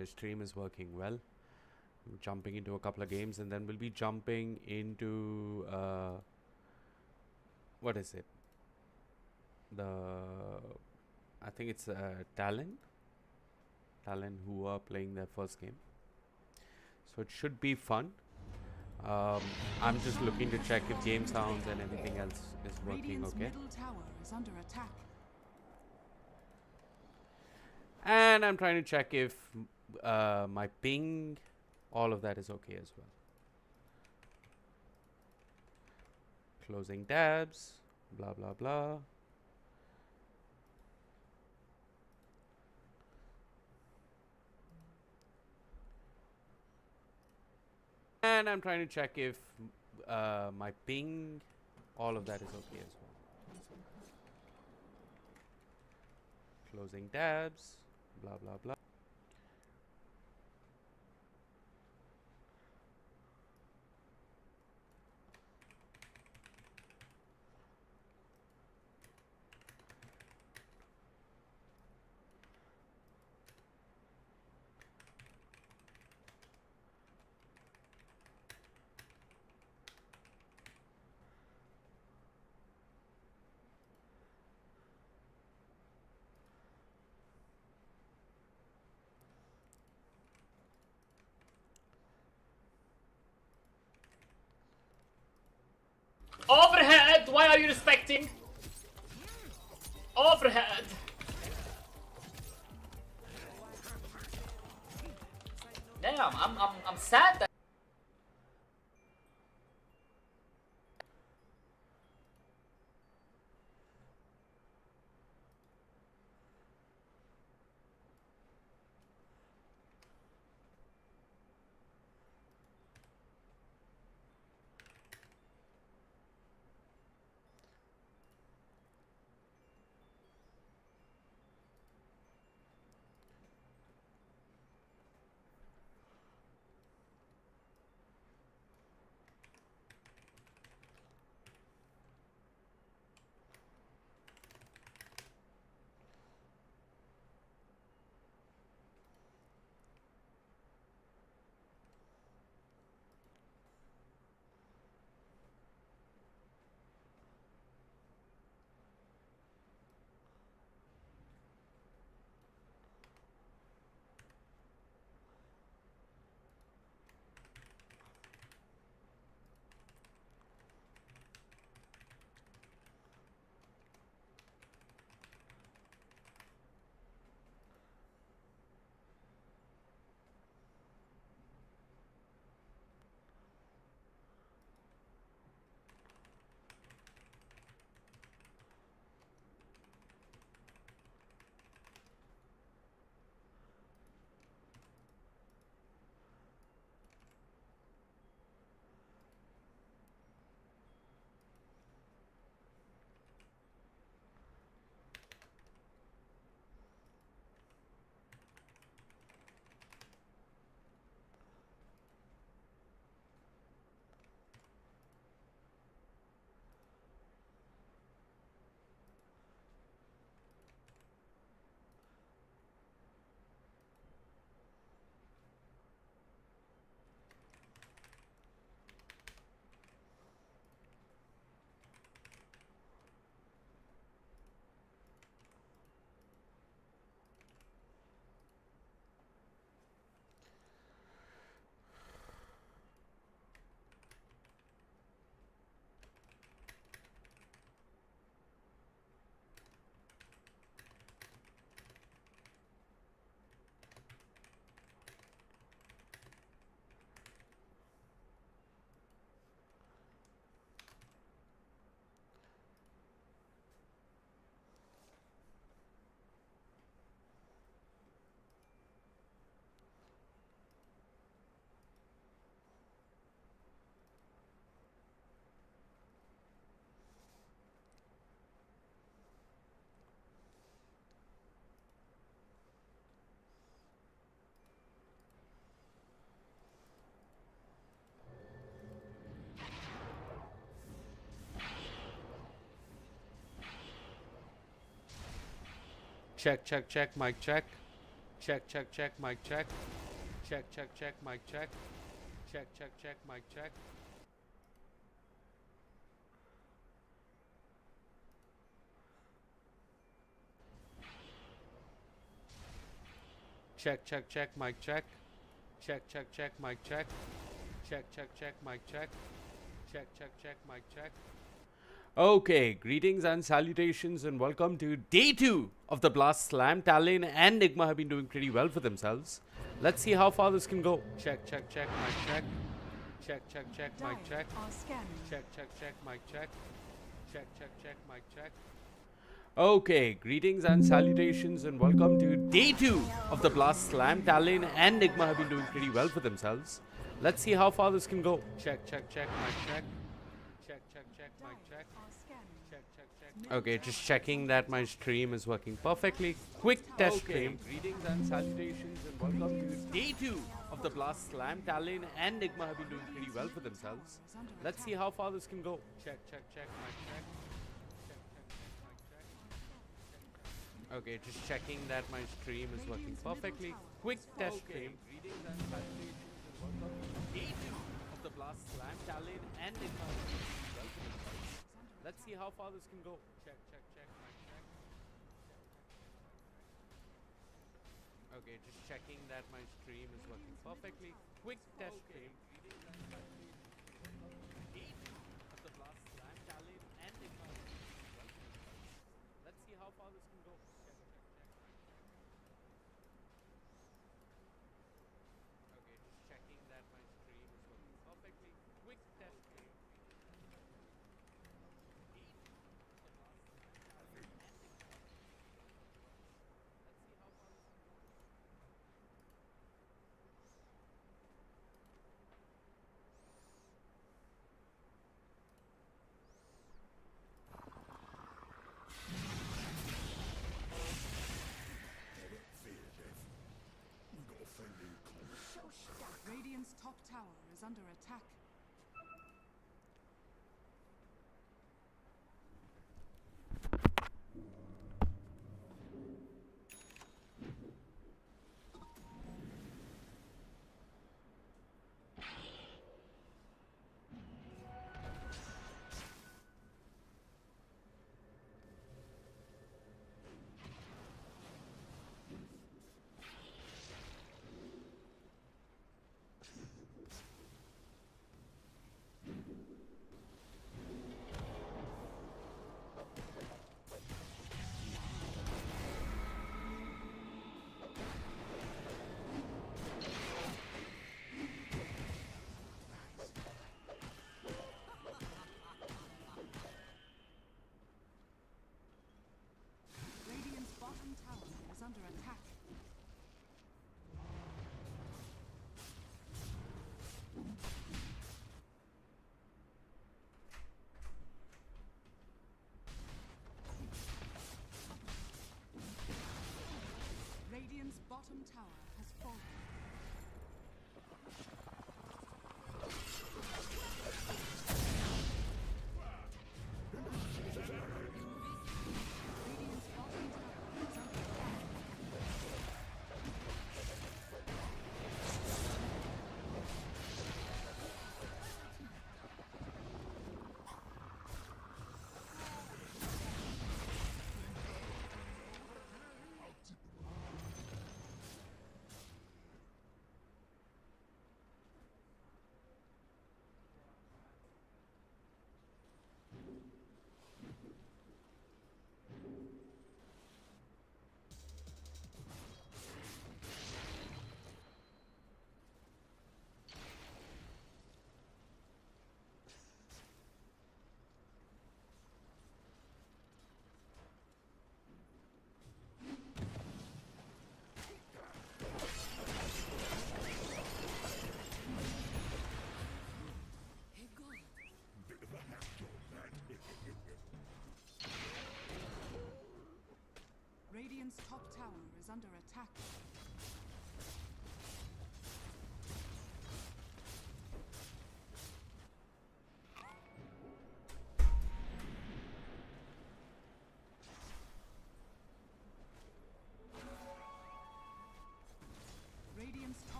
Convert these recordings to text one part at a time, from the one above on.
my stream is working well. I'm jumping into a couple of games, and then we'll be jumping into what is it? I think it's Talon. Talon who are playing their first game. So it should be fun. I'm just looking to check if game sounds and everything else is working Radiant's okay. middle tower is under attack. And I'm trying to check if my ping, all of that is okay as well. Closing tabs, blah, blah, blah. And I'm trying to check if my ping, all of that is okay as well. Closing tabs, blah, blah, blah. Overhead! Why are you respecting? Overhead! Damn, I'm sad that Check, check, check, mic check. Check, check, check, mic check. Check, check, check, mic check. Check, check, check, mic check. Check, check, check, mic check. Check, check, check, mic check. Check, check, check, mic check. Check, check, check, mic check. Okay, greetings and salutations and welcome to day 2 of the Blast Slam. Talon and Nigma have been doing pretty well for themselves. Let's see how far this can go. Check, check, check, mic check. Check, check, check, mic check. Check, check, check, mic check. Check, check, check, mic check. Okay, greetings and salutations and welcome to day 2 of the Blast Slam. Talon and Nigma have been doing pretty well for themselves. Let's see how far this can go. Check, check, check, mic check. Check, check, check, mic check. Check, check, check. Okay, just checking that my stream is working perfectly. Quick test stream. Greetings and salutations and welcome to day 2 of the Blast Slam. Talon and Nigma have been doing pretty well for themselves. Let's see how far this can go. Check, check, check, mic check. Okay, just checking that my stream is working perfectly. Quick test stream. Greetings and salutations and welcome to day 2 of the Blast Slam. Talon and Nigma have been doing well for themselves. Let's see how far this can go. Check, check, check, mic check. Okay, just checking that my stream is working perfectly. Quick test stream. Greetings and salutations and welcome to day 2 of the Blast Slam. Talon and Nigma have been doing well for themselves. Let's see how far this can go. Okay, just checking that my stream is working perfectly. Quick test stream. Radiant's top tower is under attack. Radiant's bottom tower is under attack. Radiant's bottom tower has fallen. Radiant's bottom tower is under attack.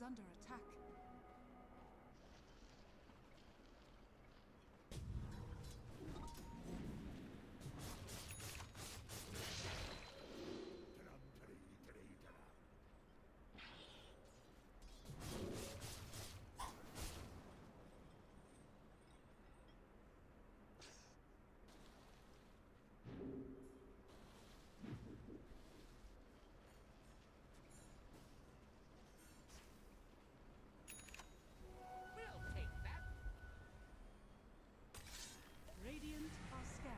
is under attack. We'll take that. Radiant are scanning.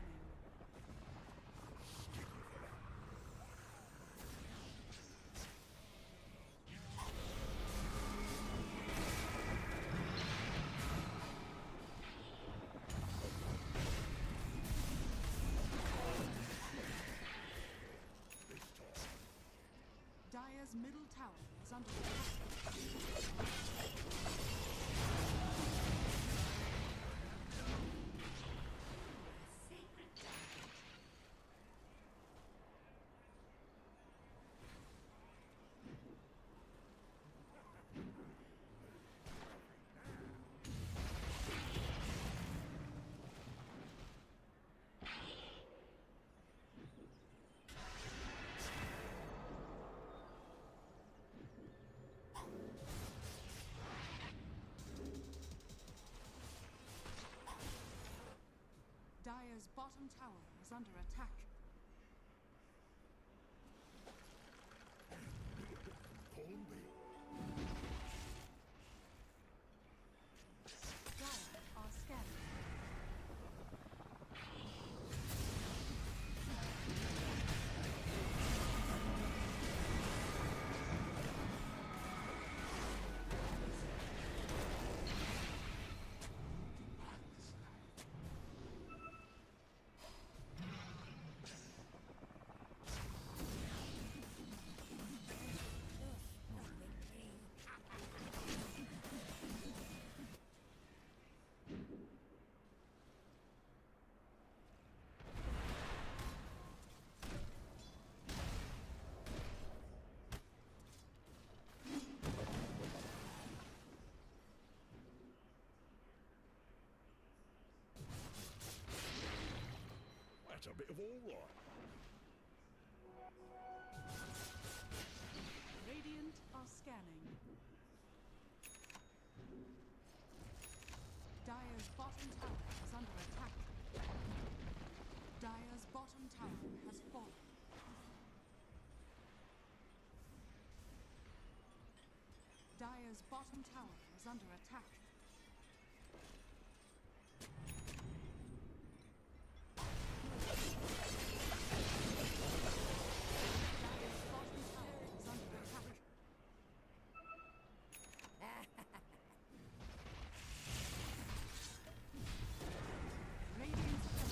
Dire's middle tower is under attack. Dire's bottom tower is under attack. Dire are scanning. That's a bit of all right. Radiant are scanning. Dire's bottom tower is under attack. Dire's bottom tower has fallen. Dire's bottom tower is under attack. Dire's bottom tower is under attack. Radiant's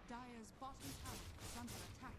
Dire's bottom tower is under attack.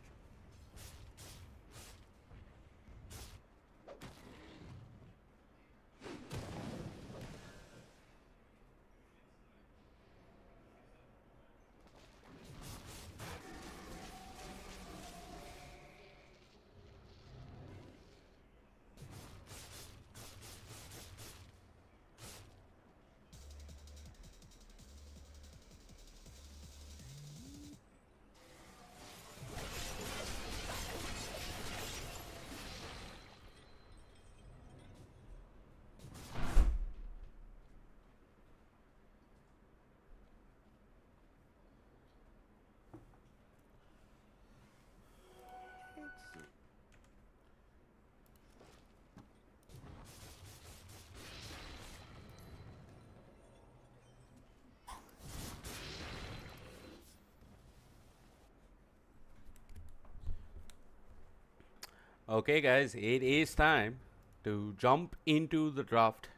Okay, guys, it is time to jump into the draft.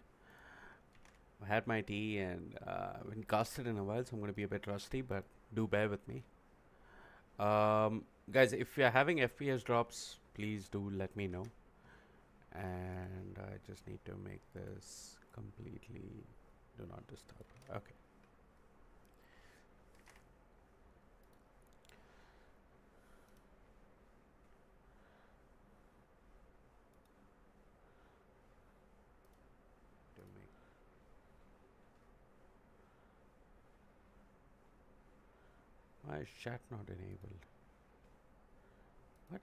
I had my tea and I haven't casted in a while, so I'm going to be a bit rusty, but do bear with me. Guys, if you're having FPS drops, please do let me know. And I just need to make this completely do not disturb. Okay. To make why is chat not enabled? What?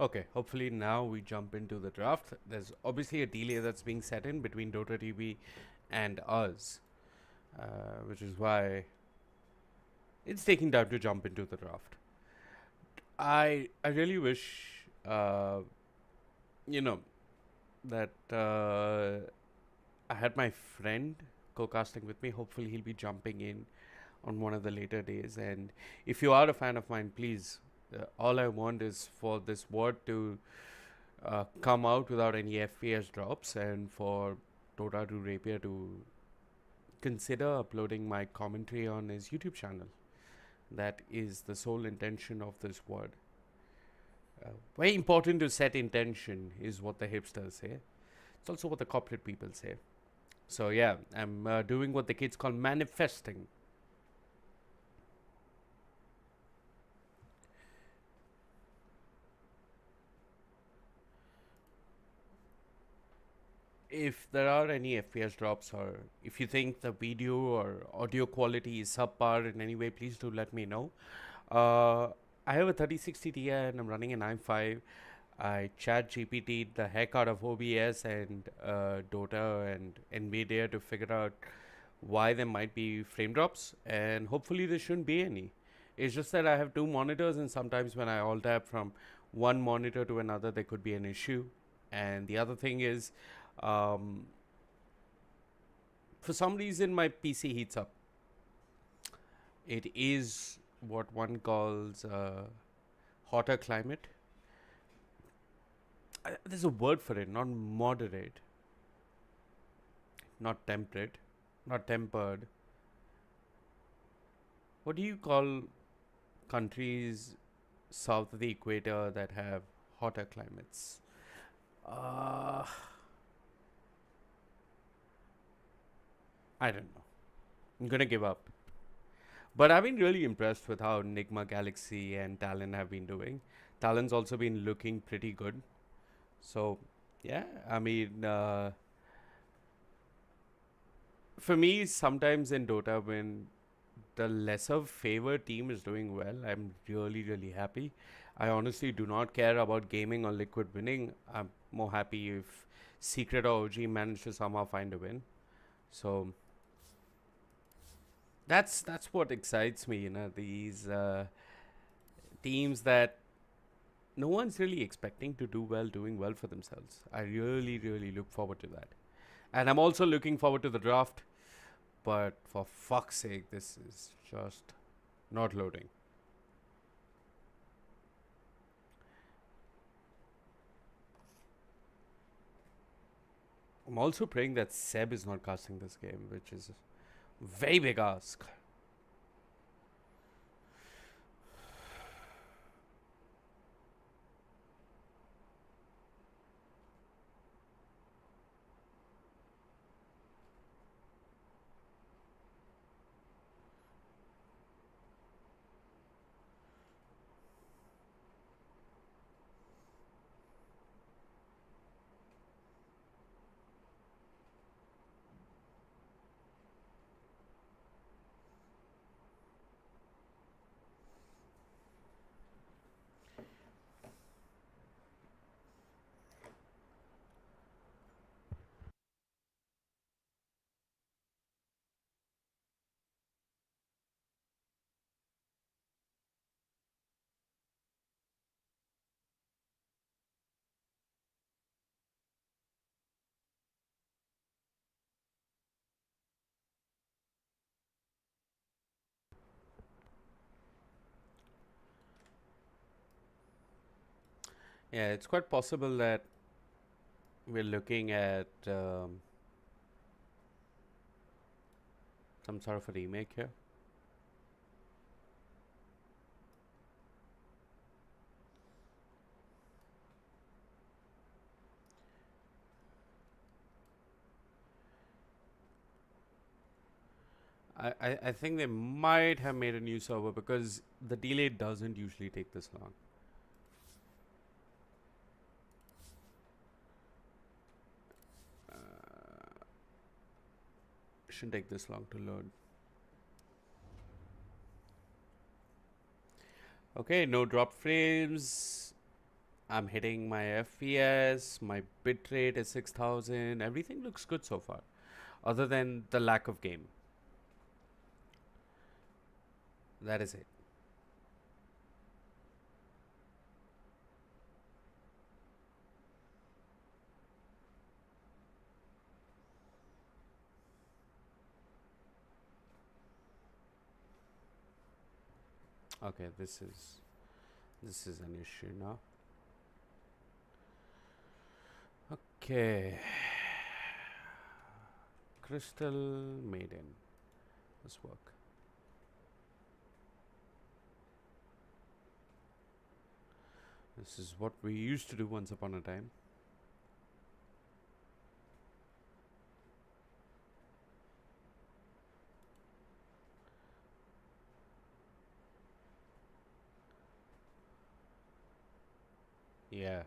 Okay, hopefully now we jump into the draft. There's obviously a delay that's being set in between Dota TV and us, which is why it's taking time to jump into the draft. I really wish, you know, that I had my friend co-casting with me. Hopefully he'll be jumping in on one of the later days. And if you are a fan of mine, please, all I want is for this word to come out without any FPS drops, and for Dota to Rapier to consider uploading my commentary on his YouTube channel. That is the sole intention of this word. Very important to set intention, is what the hipsters say. It's also what the corporate people say. So yeah, I'm doing what the kids call manifesting. If there are any FPS drops, or if you think the video or audio quality is subpar in any way, please do let me know. I have a 3060 Ti and I'm running an i5. I chat GPT the heck out of OBS and Dota and NVIDIA to figure out why there might be frame drops, and hopefully there shouldn't be any. It's just that I have two monitors, and sometimes when I alt tab from one monitor to another, there could be an issue. And the other thing is, um, for some reason, my PC heats up. It is what one calls hotter climate. There's a word for it, not moderate, not temperate, not tempered. What do you call countries south of the equator that have hotter climates? Uh, I don't know. I'm gonna give up. But I've been really impressed with how Enigma Galaxy and Talon have been doing. Talon's also been looking pretty good. So, yeah, I mean, for me, sometimes in Dota, when the lesser favored team is doing well, I'm really, really happy. I honestly do not care about gaming or Liquid winning. I'm more happy if Secret or OG manage to somehow find a win. So that's what excites me. These teams that no one's really expecting to do well, doing well for themselves. I really, really look forward to that. And I'm also looking forward to the draft. But for fuck's sake, this is just not loading. I'm also praying that Seb is not casting this game, which is a very big ask. Yeah, it's quite possible that we're looking at some sort of a remake here. I think they might have made a new server because the delay doesn't usually take this long. Shouldn't take this long to load. Okay, no drop frames. I'm hitting my FPS, my bitrate is 6000, everything looks good so far, other than the lack of game. That is it. Okay, this is an issue now. Okay. Crystal Maiden. Let's work. This is what we used to do once upon a time. Yeah.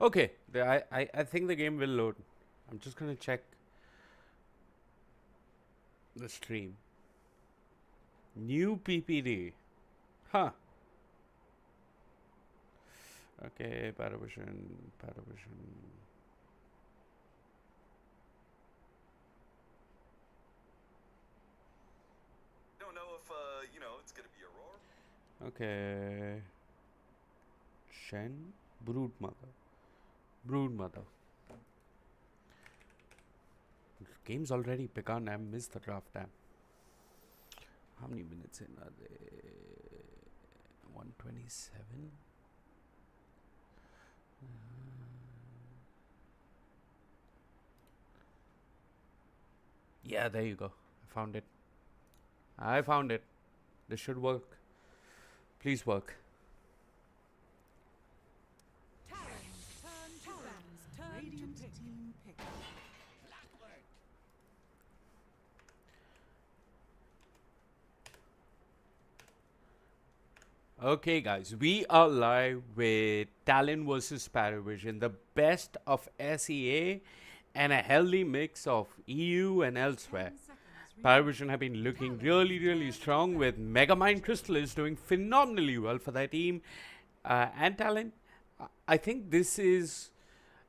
Okay. I think the game will load. I'm just gonna check the stream. New PPD. Huh. Okay, Paravision. Don't know if it's gonna be Aurora. Okay. Shen? Broodmother. Game's already begun. I missed the draft time. How many minutes in are they? 127? Yeah, there you go. I found it. This should work. Please work. Talon's turn to pick. Team pick. Okay, guys, we are live with Talon versus Paravision, the best of SEA and a healthy mix of EU and elsewhere. 10 seconds remaining. Paravision have been looking really strong, with Megamind Crystal is doing phenomenally well for their team. And Talon, I think this is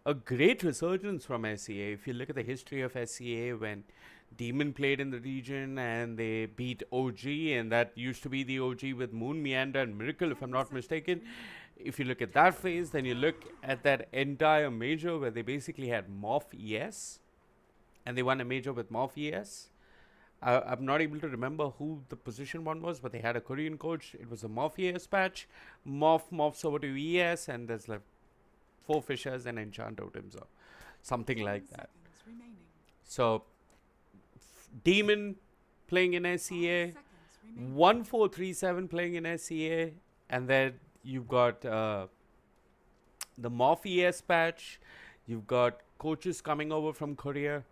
a great resurgence from SEA. If you look at the history of SEA, when Demon played in the region and they beat OG, and that used to be the OG with Moon, Meander, and Miracle, if I'm not mistaken. If you look at that phase, then you look at that entire major where they basically had Morph ES, and they won a major with Morph ES. I'm not able to remember who the position one was, but they had a Korean coach. It was a Morph ES patch. Morphs over to ES, and there's like 4 Fishers and Enchant Totems or something 10 like that. seconds remaining. So, Demon playing in 5 SEA, seconds remaining. 1437 playing in SEA, and then you've got the Morph ES patch. You've got coaches coming over from Korea.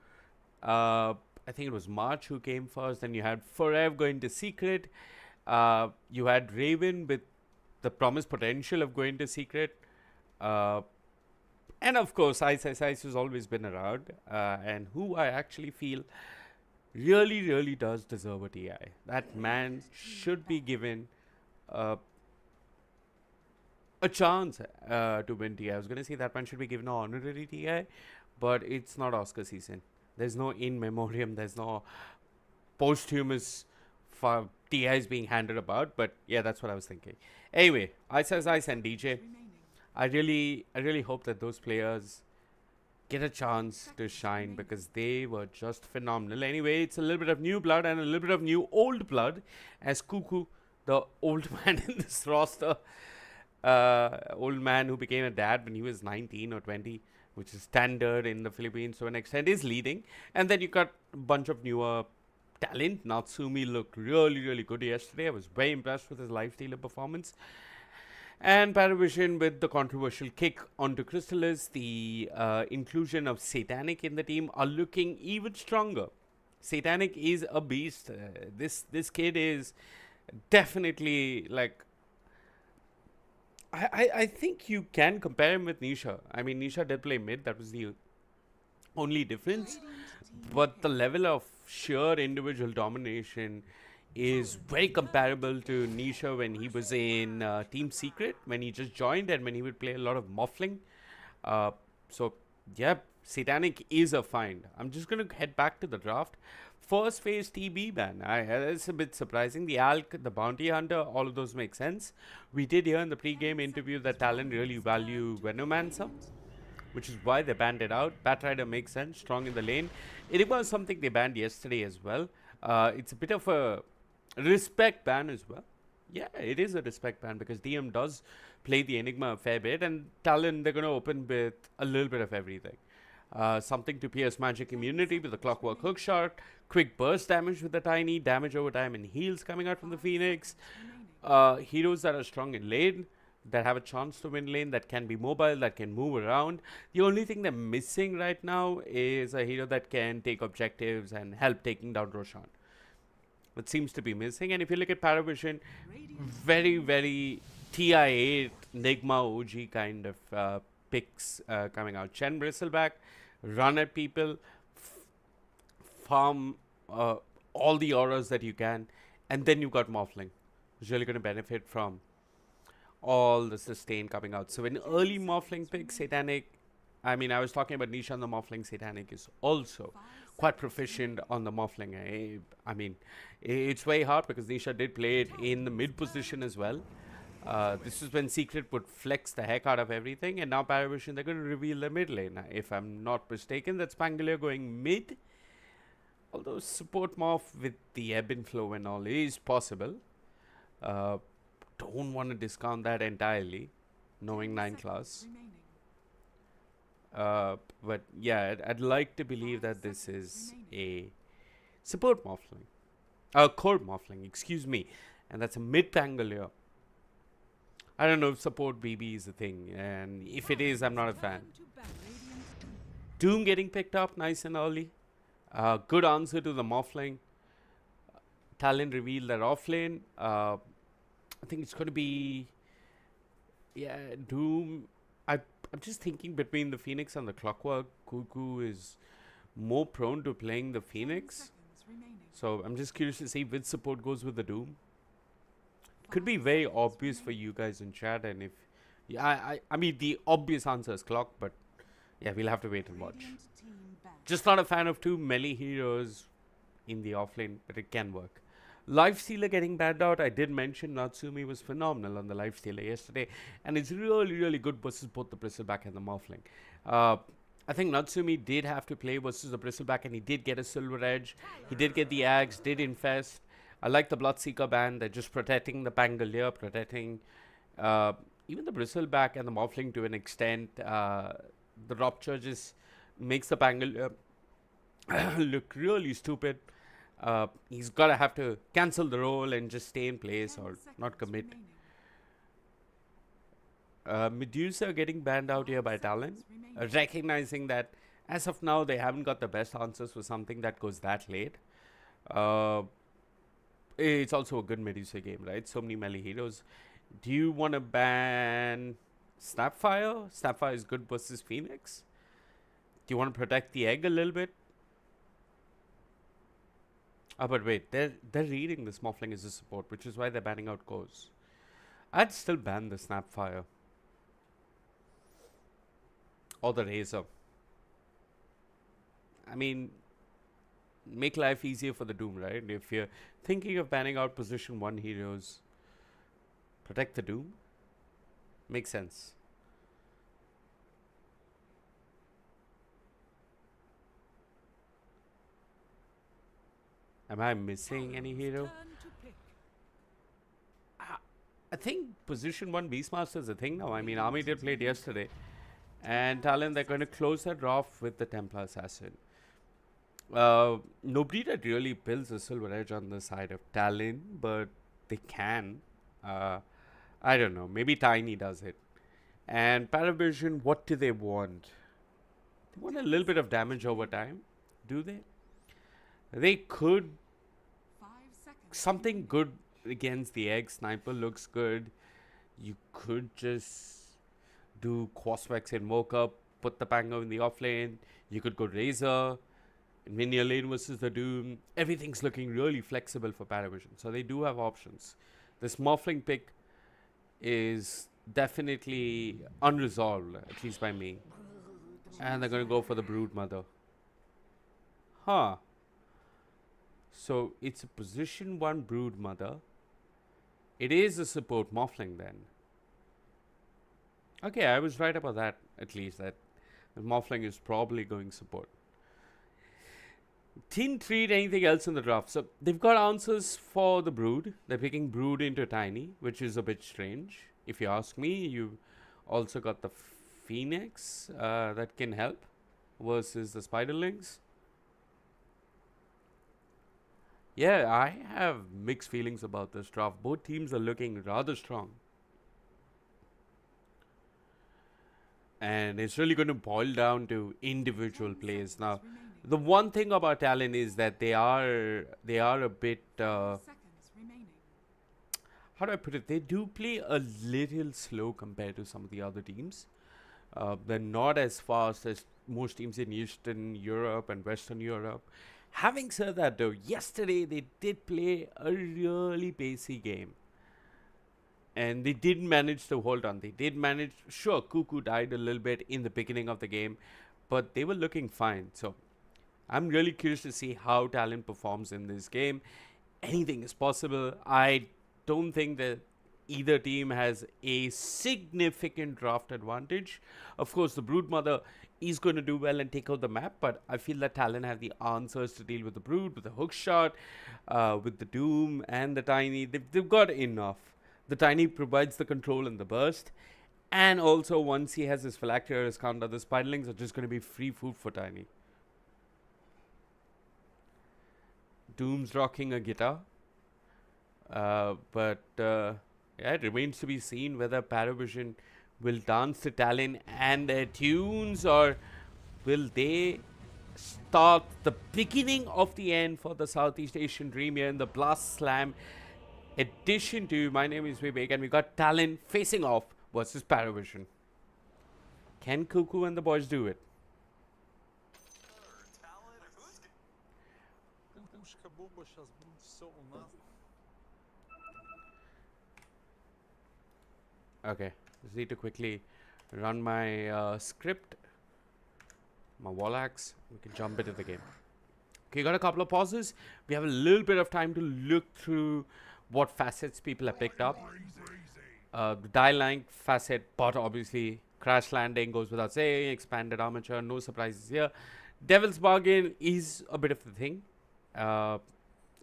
I think it was March who came first. Then you had Forev going to Secret. You had Raven with the promised potential of going to Secret. And of course, Ice has always been around, and who I actually feel really does deserve a TI. That man should be given a chance to win TI. I was going to say that man should be given an honorary TI, but it's not Oscar season. There's no in memoriam. There's no posthumous TIs being handed about. But yeah, that's what I was thinking. Anyway, Ice and DJ. Remaining. I really hope that those players get a chance to shine, because they were just phenomenal. Anyway, it's a little bit of new blood and a little bit of new old blood, as Cuckoo, the old man in this roster, old man who became a dad when he was 19 or 20, which is standard in the Philippines to an extent, is leading. And then you got a bunch of newer talent. Natsumi looked really good yesterday. I was very impressed with his lifestealer performance. And Paravision with the controversial kick onto Crystallis, the inclusion of Satanic in the team, are looking even stronger. Satanic is a beast. This kid is definitely like... I think you can compare him with Nisha. I mean, Nisha did play mid. That was the only difference. But the level of sheer individual domination, is very comparable to Nisha when he was in Team Secret, when he just joined and when he would play a lot of Muffling. Uh, so, yeah, Satanic is a find. I'm just going to head back to the draft. First phase TB ban. That's a bit surprising. The Alk, the Bounty Hunter, all of those make sense. We did hear in the pre-game interview that Talon really value Venomancer, which is why they banned it out. Batrider makes sense, strong in the lane. It was something they banned yesterday as well. It's a bit of a respect ban as well. Yeah, it is a respect ban because DM does play the Enigma a fair bit, and Talon, they're going to open with a little bit of everything. Something to pierce magic immunity with the Clockwork Hookshot, quick burst damage with the Tiny, damage over time and heals coming out from the Phoenix. Heroes that are strong in lane, that have a chance to win lane, that can be mobile, that can move around. The only thing they're missing right now is a hero that can take objectives and help taking down Roshan. That seems to be missing. And if you look at Paravision, very, very TI8, Nigma OG kind of picks coming out. Chen Bristleback, run at people, farm all the auras that you can, and then you've got Morphling, who's really going to benefit from all the sustain coming out. So in early Morphling picks, Satanic, I mean, I was talking about Nisha on the Morphling. Satanic is also quite proficient on the Morphling. I mean, it's very hard because Nisha did play it in the mid position as well. This is when Secret would flex the heck out of everything, and now Paravision, they're going to reveal the mid lane. If I'm not mistaken, that's Pangolier going mid. Although support morph with the ebb and flow and all is possible. Don't want to discount that entirely, knowing 9 class. But yeah, I'd like to believe that this is a support Morphling. Core Morphling, excuse me. And that's a mid Pangolier. I don't know if support BB is a thing, and if it is, I'm not a fan. Doom getting picked up nice and early. Good answer to the Morphling. Talon revealed that offlane. I think it's going to be, yeah, Doom. I'm just thinking between the Phoenix and the Clockwork, Cuckoo is more prone to playing the Phoenix. So I'm just curious to see which support goes with the Doom. Could be very obvious for you guys in chat, and if I mean the obvious answer is Clock, but yeah, we'll have to wait and watch. Just not a fan of 2 melee heroes in the offlane, but it can work. Lifestealer getting banned out. I did mention Natsumi was phenomenal on the Lifestealer yesterday, and it's really, really good versus both the Bristleback and the Morphling. I think Natsumi did have to play versus the Bristleback, and he did get a Silver Edge. He did get the Axe, did infest. I like the Bloodseeker ban. They're just protecting the Pangolier, protecting even the Bristleback and the Morphling to an extent. The Rupture just makes the Pangolier look really stupid. He's got to have to cancel the role and just stay in place or not commit. Medusa getting banned out here by Talon. Recognizing that as of now they haven't got the best answers for something that goes that late. It's also a good Medusa game, right? So many melee heroes. Do you want to ban Snapfire? Snapfire is good versus Phoenix. Do you want to protect the egg a little bit? But wait, they're reading this Morphling as a support, which is why they're banning out cores. I'd still ban the Snapfire. Or the Razor. I mean, make life easier for the Doom, right? If you're thinking of banning out position 1 heroes, protect the Doom. Makes sense. Am I missing any hero? I think position 1 Beastmaster is a thing now. I mean, Army did play it yesterday. And Talon, they're going to close that off with the Templar Assassin. Nobody that really builds a Silver Edge on the side of Talon, but they can. I don't know. Maybe Tiny does it. And Paravision, what do they want? They want a little bit of damage over time. Do they? They could. Something good against the egg. Sniper looks good. You could just do Quasvex Invoker, put the Pango in the offlane. You could go Razor. In Minion Lane versus the Doom, everything's looking really flexible for Paravision. So they do have options. This Morphling pick is definitely unresolved, at least by me. And they're going to go for the Brood Mother. Huh. So it's a position 1 Brood Mother. It is a support Morphling then. Okay, I was right about that, at least. That the Morphling is probably going support. Didn't treat anything else in the draft. So they've got answers for the Brood. They're picking Brood into Tiny, which is a bit strange. If you ask me, you've also got the Phoenix that can help versus the Spiderlings. Yeah, I have mixed feelings about this draft. Both teams are looking rather strong. And it's really going to boil down to individual plays. Now, the one thing about Talon is that they are a bit Seconds remaining. how do I put it? They do play a little slow compared to some of the other teams. They're not as fast as most teams in Eastern Europe and Western Europe. Having said that, though, yesterday they did play a really pacey game. And they did manage to hold on. They did manage. Sure, Cuckoo died a little bit in the beginning of the game, but they were looking fine. So I'm really curious to see how Talon performs in this game. Anything is possible. I don't think that either team has a significant draft advantage. Of course, the Brood Mother is going to do well and take out the map, but I feel that Talon have the answers to deal with the Brood, with the hook shot, with the Doom and the Tiny. They've got enough. The Tiny provides the control and the burst. And also, once he has his Phylactery, his counter, the Spiderlings are just going to be free food for Tiny. Doom's rocking a guitar. But yeah, it remains to be seen whether Paravision will dance to Talon and their tunes, or will they start the beginning of the end for the Southeast Asian Dream here in the Blast Slam edition 2. My name is Vivek, and we got Talon facing off versus Paravision. Can Cuckoo and the boys do it? Talon, who's Puszka Buba сейчас будет все у нас. Okay, just need to quickly run my script, my wall axe. We can jump into the game. Okay, got a couple of pauses. We have a little bit of time to look through what facets people have picked up. The die length facet, but obviously crash landing goes without saying. Expanded armature, no surprises here. Devil's Bargain is a bit of the thing.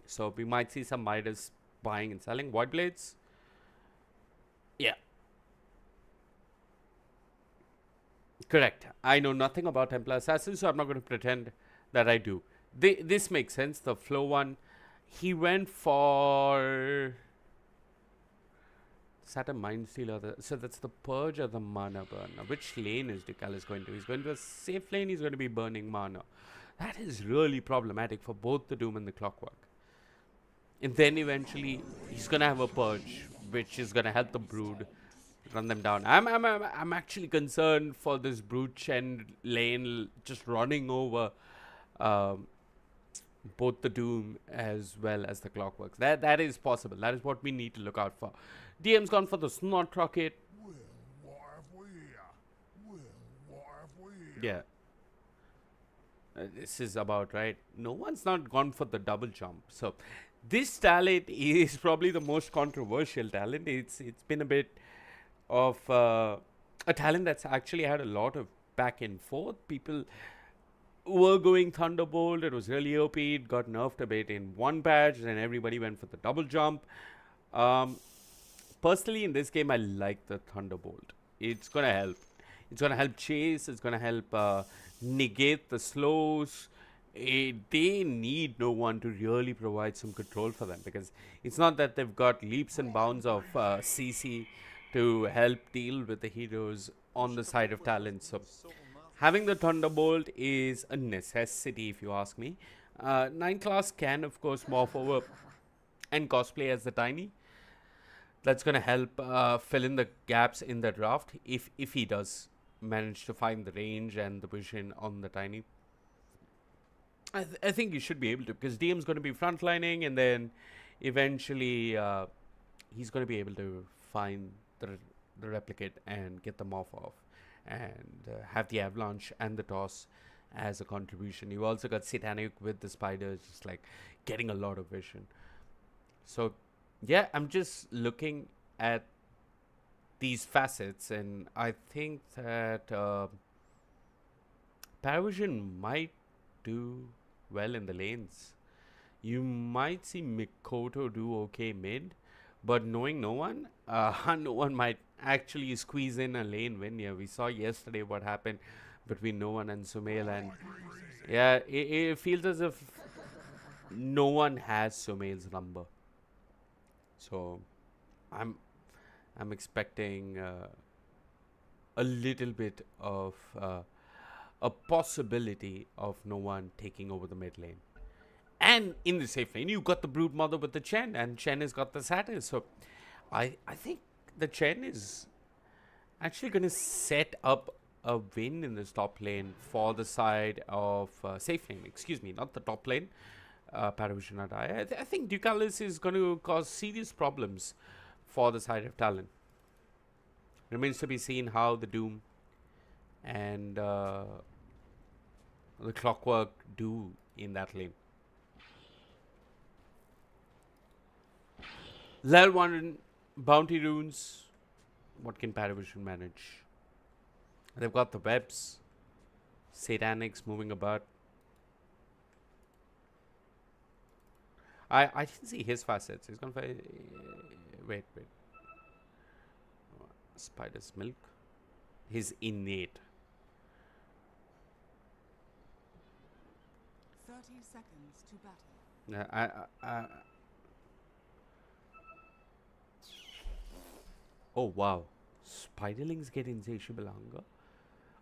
So we might see some Midas buying and selling. Void Blades. Yeah. Correct. I know nothing about Templar Assassins, so I'm not going to pretend that I do. This makes sense. The flow one, he went for... Is that a Mind Steal? So that's the Purge or the Mana Burn. Now, which lane is Decalis going to? He's going to a safe lane. He's going to be burning Mana. That is really problematic for both the Doom and the Clockwork. And then eventually, he's going to have a Purge, which is going to help the Brood run them down. I'm actually concerned for this Brood Chen lane just running over both the Doom as well as the Clockworks. That is possible. That is what we need to look out for. DM's gone for the Snot Rocket. Yeah. This is about right. No one's not gone for the double jump. So this talent is probably the most controversial talent. It's been a bit of a talent that's actually had a lot of back and forth. People were going Thunderbolt. It was really OP. It got nerfed a bit in one patch, and everybody went for the double jump. Personally, in this game, I like the Thunderbolt. It's going to help. It's going to help chase. It's going to help negate the slows. They need no one to really provide some control for them, because it's not that they've got leaps and bounds of CC to help deal with the heroes on the side of Talon. So having the Thunderbolt is a necessity, if you ask me. 9 class can, of course, morph over and cosplay as the Tiny. That's going to help fill in the gaps in the draft if he does manage to find the range and the vision on the Tiny. I think you should be able to, because DM's going to be frontlining, and then eventually he's going to be able to find the replicate and get them off, and have the avalanche and the toss as a contribution. You also got Satanic with the spiders, just like getting a lot of vision. So yeah, I'm just looking at these facets, and I think that Paravision might do well in the lanes. You might see Mikoto do okay mid, but knowing no one, no one might actually squeeze in a lane win here. We saw yesterday what happened between no one and Sumail, and yeah, it feels as if no one has Sumail's number. So I'm expecting a little bit of a possibility of no one taking over the mid lane. And in the safe lane, you've got the Brood Mother with the Chen, and Chen has got the Satyr. So I think the Chen is actually going to set up a win in this top lane for the side of safe lane. Excuse me, not the top lane. Paravision and I think Ducalis is going to cause serious problems for the side of Talon. Remains to be seen how the Doom and the Clockwork do in that lane. Level 1 bounty runes. What can Paravision manage? They've got the webs. Satanics moving about. I didn't see his facets. He's gonna fight. Wait. Spider's milk. His innate. 30 seconds to battle. Oh wow, Spiderlings get insatiable hunger.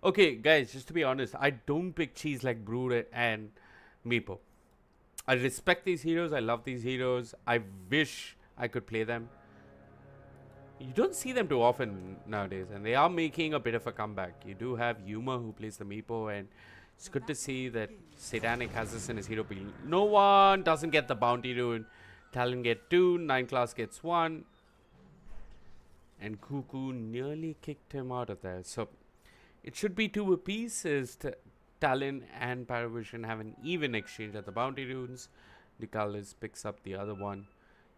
Okay, guys, just to be honest, I don't pick cheese like Brood and Meepo. I respect these heroes. I love these heroes. I wish I could play them. You don't see them too often nowadays, and they are making a bit of a comeback. You do have Yuma who plays the Meepo, and it's good to see that Satanic has this in his hero pool. No one doesn't get the bounty rune. Talon get 2, 9 class gets 1. And Cuckoo nearly kicked him out of there. So it should be 2 apiece as Talon and Paravision have an even exchange at the bounty runes. Ducalis picks up the other one.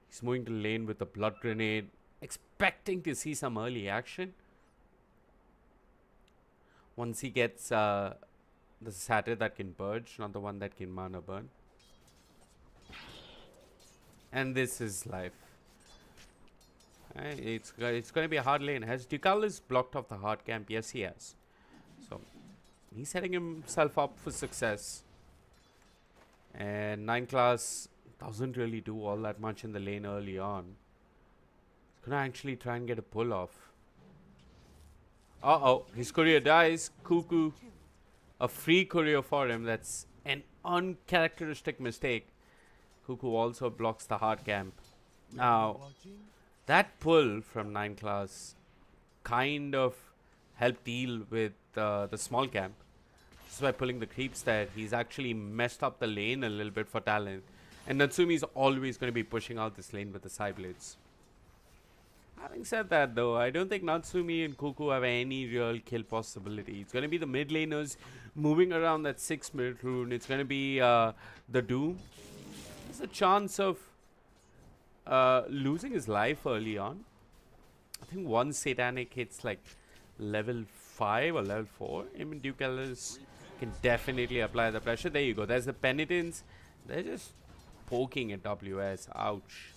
He's moving to lane with a blood grenade, expecting to see some early action. Once he gets the Satyr that can purge, not the one that can mana burn. And this is life. It's going to be a hard lane. Has Ducalis blocked off the hard camp? Yes, he has. So he's setting himself up for success. And 9 class doesn't really do all that much in the lane early on. He's going to actually try and get a pull off. Uh-oh, his courier dies. Cuckoo. A free courier for him. That's an uncharacteristic mistake. Cuckoo also blocks the hard camp. Now, that pull from 9 class kind of helped deal with the small camp. This is by pulling the creeps there. He's actually messed up the lane a little bit for Talon. And Natsumi is always going to be pushing out this lane with the side blades. Having said that though, I don't think Natsumi and Cuckoo have any real kill possibility. It's going to be the mid laners moving around that 6 minute rune. It's going to be the Doom. There's a chance of losing his life early on. I think once Satanic hits like level 5 or level 4, him and Ducalis can definitely apply the pressure. There you go. There's the penitence. They're just poking at WS. Ouch.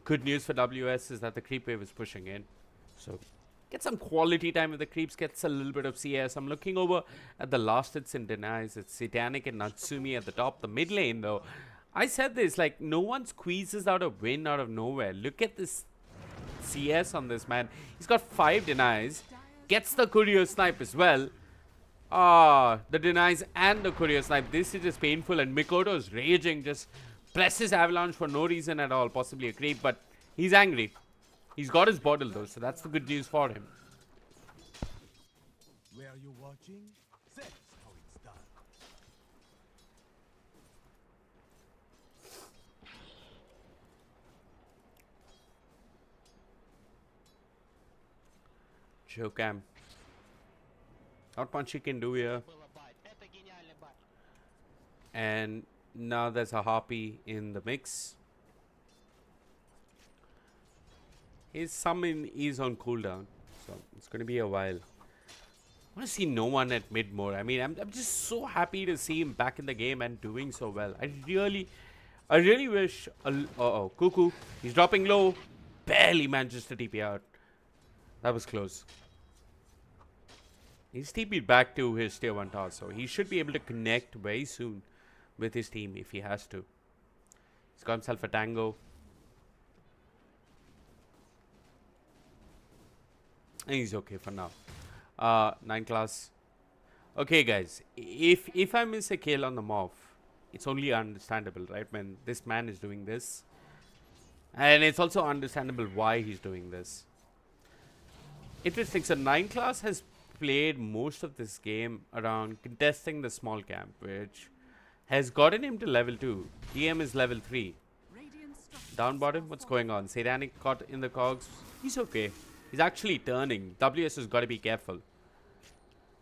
Good news for WS is that the creep wave is pushing in. So get some quality time with the creeps, gets a little bit of CS. I'm looking over at the last hits and denies. It's Satanic and Natsumi at the top. The mid lane though, I said this, like no one squeezes out a win out of nowhere. Look at this CS on this man. He's got 5 denies. Gets the courier snipe as well. The denies and the courier snipe. This is just painful, and Mikoto is raging. Just presses avalanche for no reason at all. Possibly a creep, but he's angry. He's got his bottle though, so that's the good news for him. Where are you watching? That's how Jokam. Not much he can do here. And now there's a Harpy in the mix. His summon is on cooldown, so it's going to be a while. I want to see no one at mid more. I mean, I'm just so happy to see him back in the game and doing so well. I really wish. Uh-oh, Cuckoo. He's dropping low. Barely manages to TP out. That was close. He's TP'd back to his tier 1 tower, so he should be able to connect very soon with his team if he has to. He's got himself a tango. And he's okay for now. 9 class. Okay, guys. If I miss a kill on the morph, it's only understandable, right? When this man is doing this. And it's also understandable why he's doing this. Interesting. So 9 class has played most of this game around contesting the small camp, which has gotten him to level 2. DM is level 3. Down bottom, what's going on? Satanic caught in the cogs. He's okay. He's actually turning. WS has got to be careful.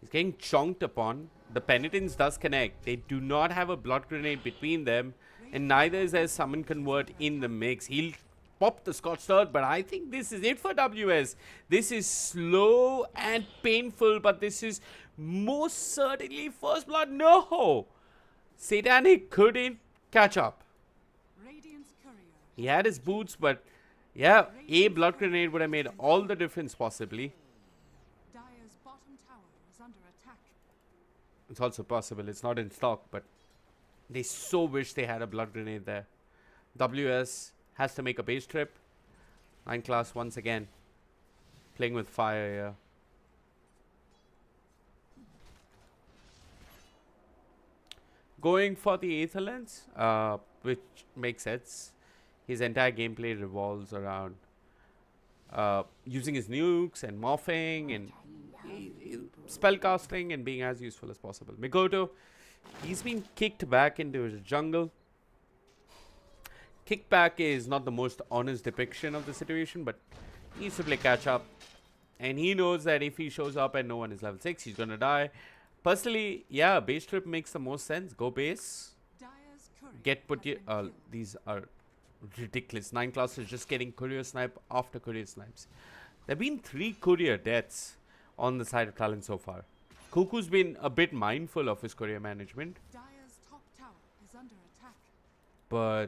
He's getting chonked upon. The penitence does connect. They do not have a blood grenade between them. And neither is there summon convert in the mix. He'll pop the Scotch Third, but I think this is it for WS. This is slow and painful, but this is most certainly first blood. No! Satanic couldn't catch up. He had his boots, but yeah, a blood grenade would have made all the difference possibly. Dire's bottom tower is under attack. It's also possible. It's not in stock, but they so wish they had a blood grenade there. WS has to make a base trip. 9 class once again. Playing with fire here. Going for the Aether Lens, which makes sense. His entire gameplay revolves around using his nukes and morphing and spellcasting and being as useful as possible. Mikoto, he's been kicked back into his jungle. Kickback is not the most honest depiction of the situation, but he needs to play catch up. And he knows that if he shows up and no one is level 6, he's gonna die. Personally, yeah, base trip makes the most sense. Go base. Get put these are ridiculous. 9 class is just getting courier snipe after courier snipes. There have been 3 courier deaths on the side of Talon so far. Cuckoo's been a bit mindful of his courier management. Dire's top tower is under attack. But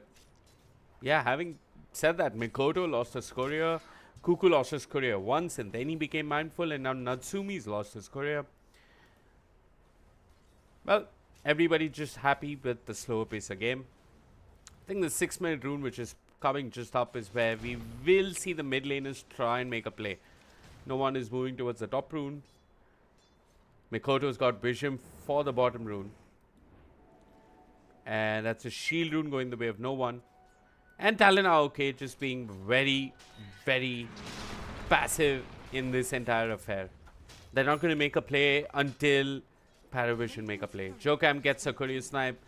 yeah, having said that, Mikoto lost his courier. Cuckoo lost his courier once and then he became mindful, and now Natsumi's lost his courier. Well, everybody's just happy with the slower pace of game. I think the 6-minute rune, which is coming just up, is where we will see the mid laners try and make a play. No one is moving towards the top rune. Mikoto's got vision for the bottom rune. And that's a shield rune going the way of no one. And Talon are okay, just being very, very passive in this entire affair. They're not going to make a play until Paravision make a play. Jokam gets a courier snipe.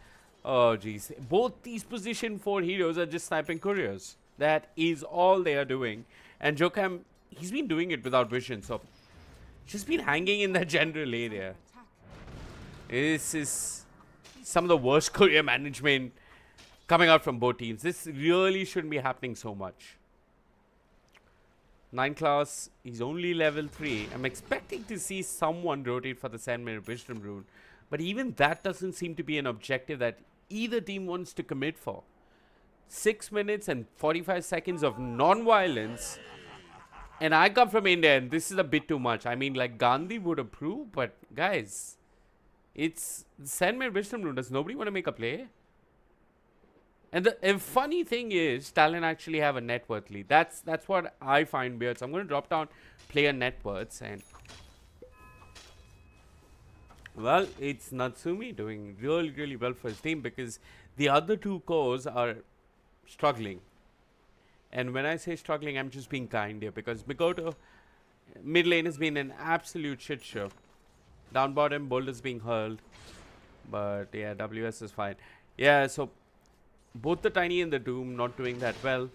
Oh, jeez. Both these position 4 heroes are just sniping couriers. That is all they are doing. And Jokam, he's been doing it without vision, so just been hanging in that general area. This is some of the worst courier management coming out from both teams. This really shouldn't be happening so much. 9 class, he's only level 3. I'm expecting to see someone rotate for the 7-minute wisdom rune. But even that doesn't seem to be an objective that either team wants to commit for. 6 minutes and 45 seconds of non-violence. And I come from India and this is a bit too much. I mean, like, Gandhi would approve, but guys, it's the 7-minute wisdom rune. Does nobody want to make a play? And the funny thing is, Talon actually have a net worth lead. That's what I find weird. So I'm going to drop down player net worths, and well, it's Natsumi doing really, really well for his team because the other 2 cores are struggling. And when I say struggling, I'm just being kind here because Mikoto mid lane has been an absolute shit show. Down bottom, boulders being hurled, but yeah, WS is fine. Yeah, so both the Tiny and the Doom not doing that well.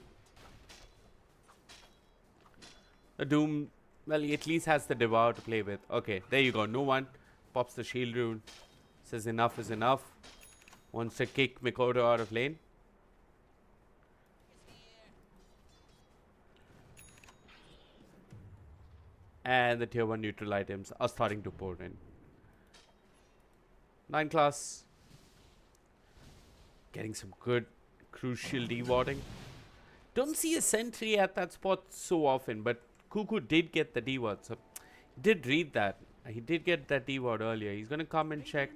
The Doom Well, he at least has the Devour to play with. Okay, there you go. No one pops the shield rune. Says enough is enough. Wants to kick Mikoto out of lane. And the tier 1 neutral items are starting to pour in. 9 class. Getting some good crucial dewarding. Don't see a sentry at that spot so often, but Cuckoo did get the deward, so did read that. He did get that deward earlier. He's going to come and check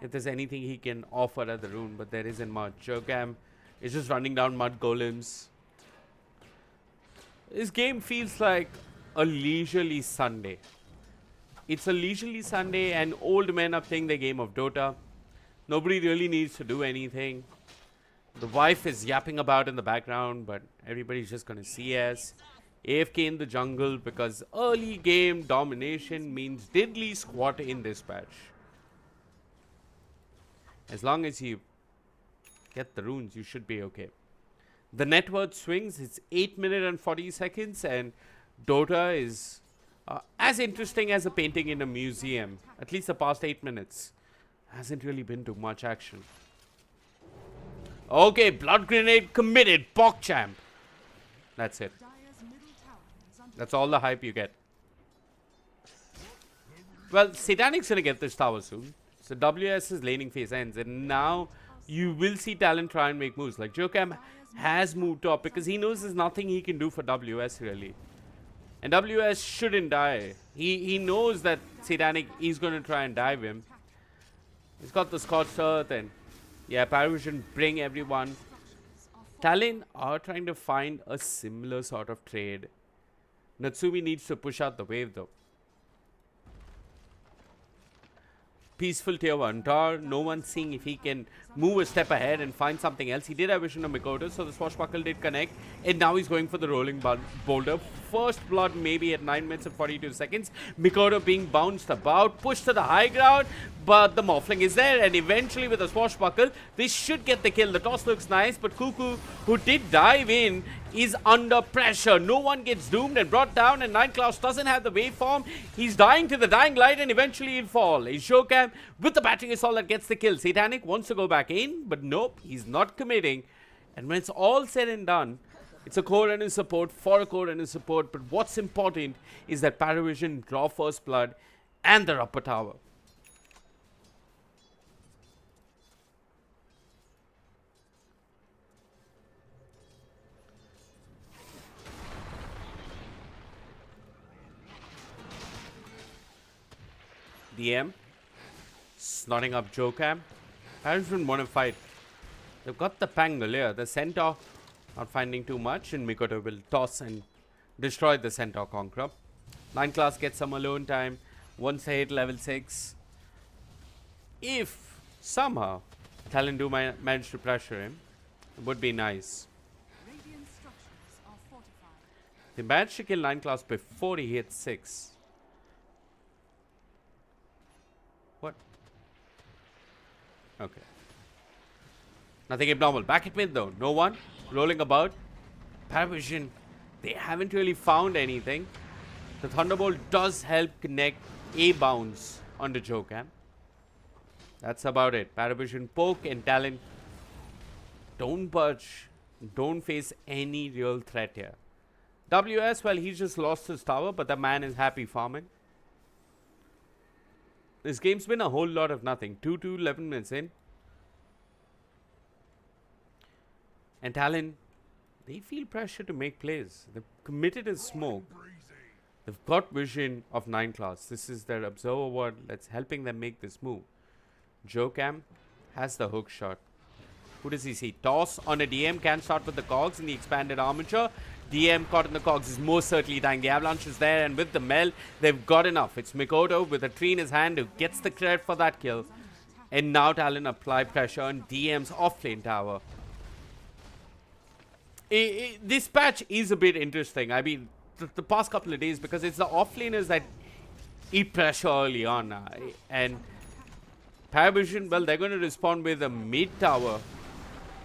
if there's anything he can offer at the rune, but there isn't much. Jokam is just running down mud golems. This game feels like a leisurely Sunday. It's a leisurely Sunday and old men are playing the game of Dota. Nobody really needs to do anything. The wife is yapping about in the background, but everybody's just going to CS. AFK in the jungle because early game domination means diddly squat in this patch. As long as you get the runes, you should be okay. The net worth swings. It's 8 minutes and 40 seconds and Dota is as interesting as a painting in a museum. At least the past 8 minutes. Hasn't really been too much action. Okay, blood grenade committed. PogChamp. That's it. That's all the hype you get. Well, Satanic's gonna get this tower soon. So WS's laning phase ends. And now you will see Talon try and make moves. Like Jokam has moved up because he knows there's nothing he can do for WS really. And WS shouldn't die. He knows that Satanic is going to try and dive him. He's got the Scorched Earth and yeah, Paravision bring everyone. Talon are trying to find a similar sort of trade. Natsumi needs to push out the wave though. Peaceful tier 1 tower. No one seeing if he can move a step ahead and find something else. He did have vision of Mikoto, so the swashbuckle did connect. And now he's going for the rolling boulder. First blood maybe at 9 minutes and 42 seconds. Mikoto being bounced about, pushed to the high ground. But the Morphling is there, and eventually with a swashbuckle, this should get the kill. The toss looks nice, but Cuckoo, who did dive in, is under pressure. No one gets doomed and brought down, and Nineclaws doesn't have the waveform. He's dying to the dying light, and eventually he'll fall. It's Jokam with the battery assault that gets the kill. Satanic wants to go back in, but nope, he's not committing. And when it's all said and done, it's a core runner support for a core runner support, but what's important is that Paravision draw first blood and their upper tower. DM snotting up Jokam. Paravision want to fight. They've got the Pangolier. The Centaur not finding too much, and Mikoto will toss and destroy the Centaur Conqueror. 9 class gets some alone time. Once they hit level 6. If somehow Talon do manage to pressure him, it would be nice. Radiant structures are fortified. They managed to kill 9 class before he hit 6. What? Okay. Nothing abnormal. Back at mid though. No one. Rolling about. Paravision. They haven't really found anything. The Thunderbolt does help connect a bounce onto Jokam. That's about it. Paravision poke and Talon don't budge. Don't face any real threat here. WS, well, he's just lost his tower, but the man is happy farming. This game's been a whole lot of nothing. 2 to 11 minutes in. And Talon, they feel pressure to make plays. They've committed a smoke. They've got vision of 9 class. This is their observer ward that's helping them make this move. Jokam has the hook shot. Who does he see? Toss on a DM. Can start with the cogs in the expanded armature. DM caught in the cogs is most certainly dying. The avalanche is there, and with the meld, they've got enough. It's Mikoto with a tree in his hand who gets the credit for that kill. And now Talon apply pressure on DM's offlane tower. This patch is a bit interesting. I mean, the past couple of days, because it's the offlaners that eat pressure early on. And Paravision, well, they're going to respond with a mid tower.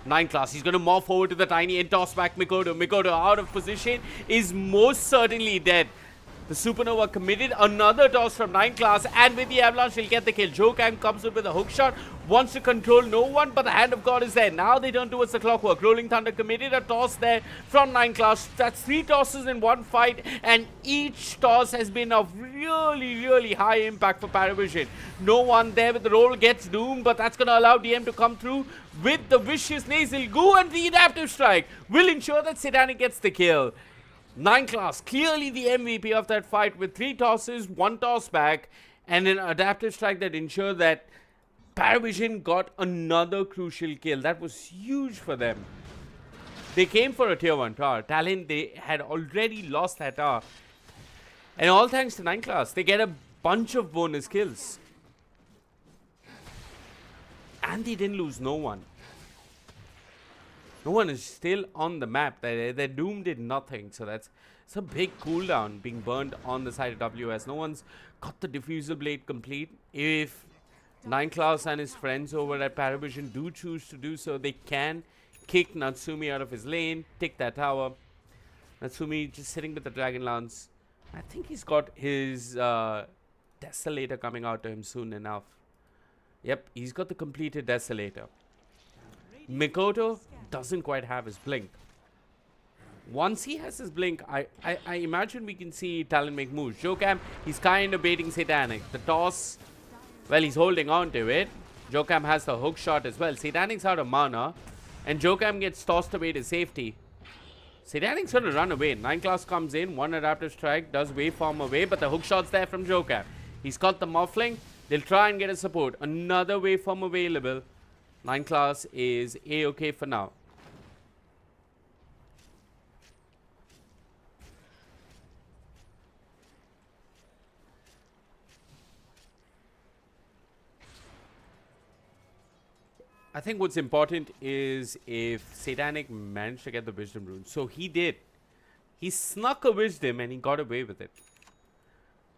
9 class. He's going to morph over to the tiny and toss back Mikoto. Mikoto out of position is most certainly dead. The Supernova committed another toss from 9 class, and with the Avalanche, he'll get the kill. Jokang comes up with a hook shot, wants to control no one, but the Hand of God is there. Now they turn towards the Clockwork. Rolling Thunder committed a toss there from 9 class. That's 3 tosses in one fight, and each toss has been of really high impact for Paravision. No one there with the roll gets doomed, but that's going to allow DM to come through with the vicious nasal goo, and the adaptive strike will ensure that Satanic gets the kill. 9 class, clearly the MVP of that fight with 3 tosses, 1 toss back, and an adaptive strike that ensured that Paravision got another crucial kill. That was huge for them. They came for a tier 1 tower. Talon, they had already lost that tower. And all thanks to 9 class, they get a bunch of bonus kills. And they didn't lose no one. No one is still on the map. Their Doom did nothing. So that's a big cooldown being burned on the side of WS. No one's got the Diffusal Blade complete. If 9 class and his friends over at Paravision do choose to do so, they can kick Natsumi out of his lane, take that tower. Natsumi just sitting with the Dragon Lance. I think he's got his Desolator coming out to him soon enough. Yep, he's got the completed Desolator. Mikoto doesn't quite have his blink. Once he has his blink, I imagine we can see Talon make moves. Jokam, he's kind of baiting Satanic. The toss, well, he's holding on to it. Jokam has the hook shot as well. Satanic's out of mana, and Jokam gets tossed away to safety. Satanic's going to run away. 9 class comes in, 1 adaptive strike, does waveform away, but the hook shot's there from Jokam. He's got the muffling. They'll try and get a support. Another waveform available. 9 class is A-okay for now. I think what's important is if Satanic managed to get the Wisdom rune. So he did. He snuck a Wisdom and he got away with it.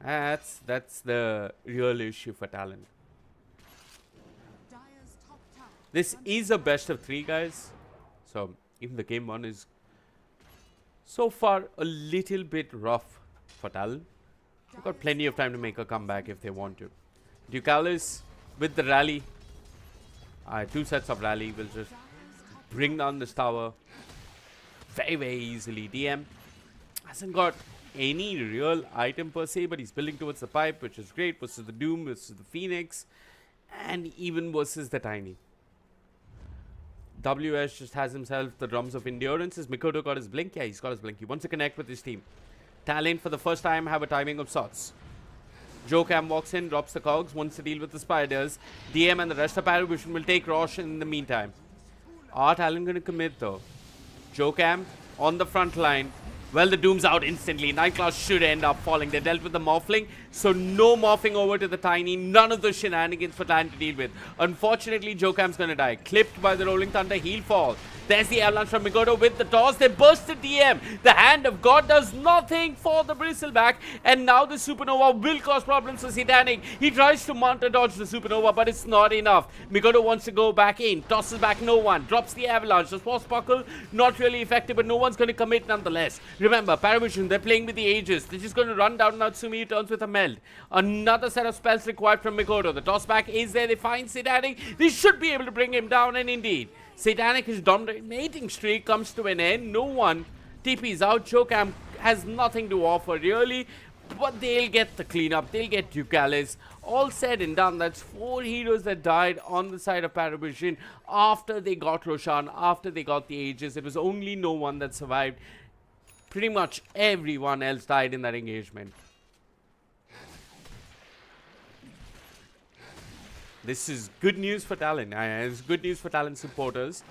That's the real issue for Talon. This is a best of 3, guys. So even the game 1 is so far a little bit rough for Talon. They've got plenty of time to make a comeback if they want to. Ducalis with the rally. 2 sets of rally will just bring down this tower very easily. DM hasn't got any real item per se, but he's building towards the pipe, which is great, versus the Doom, versus the Phoenix, and even versus the Tiny. WS just has himself the drums of endurance. Has Mikoto got his blink? Yeah, he's got his blink. He wants to connect with his team. Talon for the first time have a timing of sorts. Jokam walks in, drops the cogs, wants to deal with the spiders. DM and the rest of Paravision will take Rosh in the meantime. Are Talon going to commit though? Jokam on the front line. Well, the Doom's out instantly. 9 class should end up falling. They dealt with the morphling, so no morphing over to the Tiny. None of the shenanigans for Talon to deal with. Unfortunately, Jokam's gonna die. Clipped by the Rolling Thunder, he'll fall. There's the Avalanche from Mikoto with the toss. They burst the DM. The Hand of God does nothing for the Bristleback, and now the Supernova will cause problems for Satanic. He tries to mount a dodge the Supernova, but it's not enough. Mikoto wants to go back in. Tosses back no one. Drops the Avalanche. The Swashbuckle, not really effective, but no one's gonna commit nonetheless. Remember, Paravision, they're playing with the Aegis. They're just going to run down Natsumi, who turns with a meld. Another set of spells required from Mikoto. The toss back is there. They find Satanic. They should be able to bring him down, and indeed, Satanic, his dominating streak comes to an end. No one TP's out. Jokam has nothing to offer, really. But they'll get the cleanup. They'll get Ducalis. All said and done, that's 4 heroes that died on the side of Paravision after they got Roshan, after they got the Aegis. It was only no one that survived. Pretty much everyone else died in that engagement. This is good news for Talon. It's good news for Talon supporters.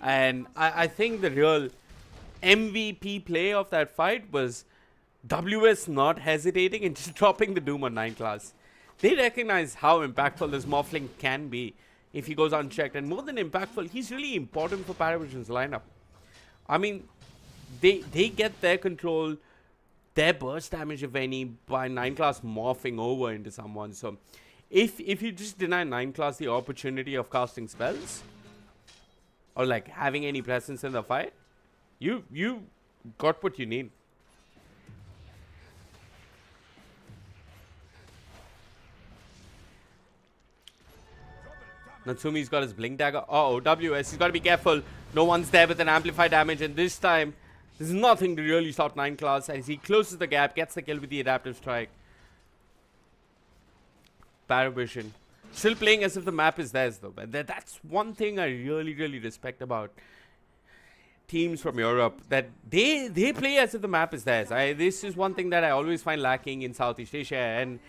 And I think the real MVP play of that fight was WS not hesitating and just dropping the Doom on 9 class. They recognize how impactful this Morphling can be if he goes unchecked. And more than impactful, he's really important for Paravision's lineup. I mean, they get their control, their burst damage, if any, by 9 class morphing over into someone. So if you just deny 9 class the opportunity of casting spells or like having any presence in the fight, you got what you need. Natsumi's got his blink dagger. Uh-oh, WS. He's got to be careful. No one's there with an amplified damage. And this time, there's nothing to really stop 9 class as he closes the gap, gets the kill with the adaptive strike. Paravision. Still playing as if the map is theirs though. But that's one thing I really, really respect about teams from Europe. That they play as if the map is theirs. This is one thing that I always find lacking in Southeast Asia. And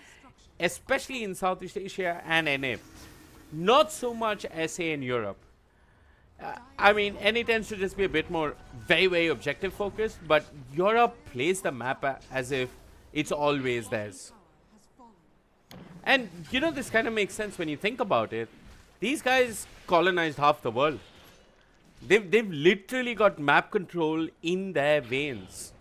especially in Southeast Asia and NA. Not so much SA in Europe. I mean, NA tends to just be a bit more very, very objective focused. But Europe plays the map as if it's always theirs. And, you know, this kind of makes sense when you think about it. These guys colonized half the world. They've literally got map control in their veins.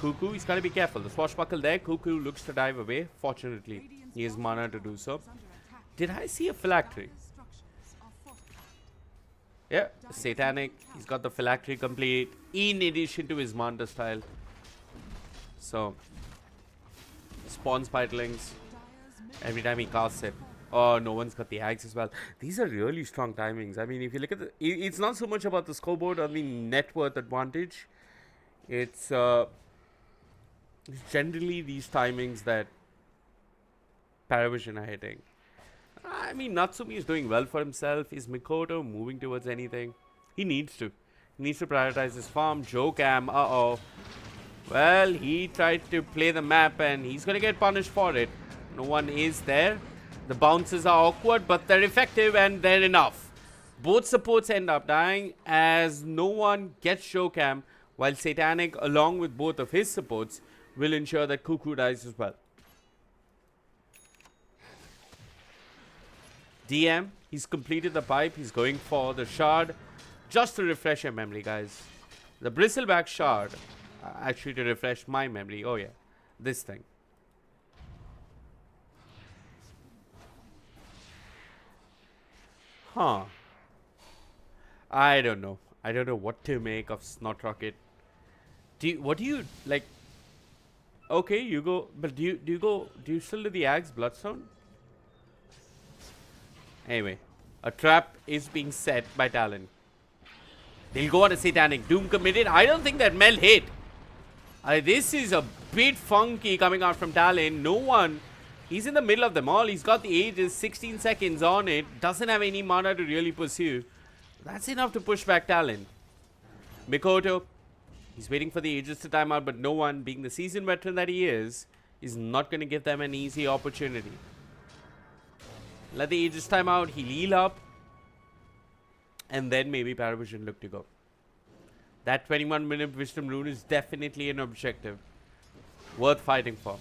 Cuckoo, he's got to be careful. The swashbuckle there. Cuckoo looks to dive away. Fortunately, he has mana to do so. Did I see a phylactery? Yeah, Satanic. He's got the phylactery complete in addition to his Manta style. So, spawn spiderlings every time he casts it. Oh, no one's got the axe as well. These are really strong timings. I mean, if you look at the... It's not so much about the scoreboard or the net worth advantage. It's generally these timings that Paravision are hitting. I mean, Natsumi is doing well for himself. Is Mikoto moving towards anything? He needs to. He needs to prioritize his farm. Jokam, uh-oh. Well, he tried to play the map and he's going to get punished for it. No one is there. The bounces are awkward, but they're effective and they're enough. Both supports end up dying as no one gets Jokam, while Satanic, along with both of his supports, will ensure that Cuckoo dies as well. DM, he's completed the pipe. He's going for the shard. Just to refresh your memory, guys. The bristleback shard. Actually, to refresh my memory. Oh, yeah. This thing. Huh. I don't know. I don't know what to make of Snot Rocket. What do you, like... Okay, you go... But do you still do the Axe Bloodstone? Anyway. A trap is being set by Talon. They'll go on a Satanic. Doom committed. I don't think that Mel hit. This is a bit funky coming out from Talon. No one. He's in the middle of them all. He's got the Aegis. 16 seconds on it. Doesn't have any mana to really pursue. That's enough to push back Talon. Mikoto. He's waiting for the Aegis to time out. But no one, being the seasoned veteran that he is not going to give them an easy opportunity. Let the Aegis time out. He'll heal up. And then maybe Paravision look to go. That 21-minute Wisdom Rune is definitely an objective. Worth fighting for.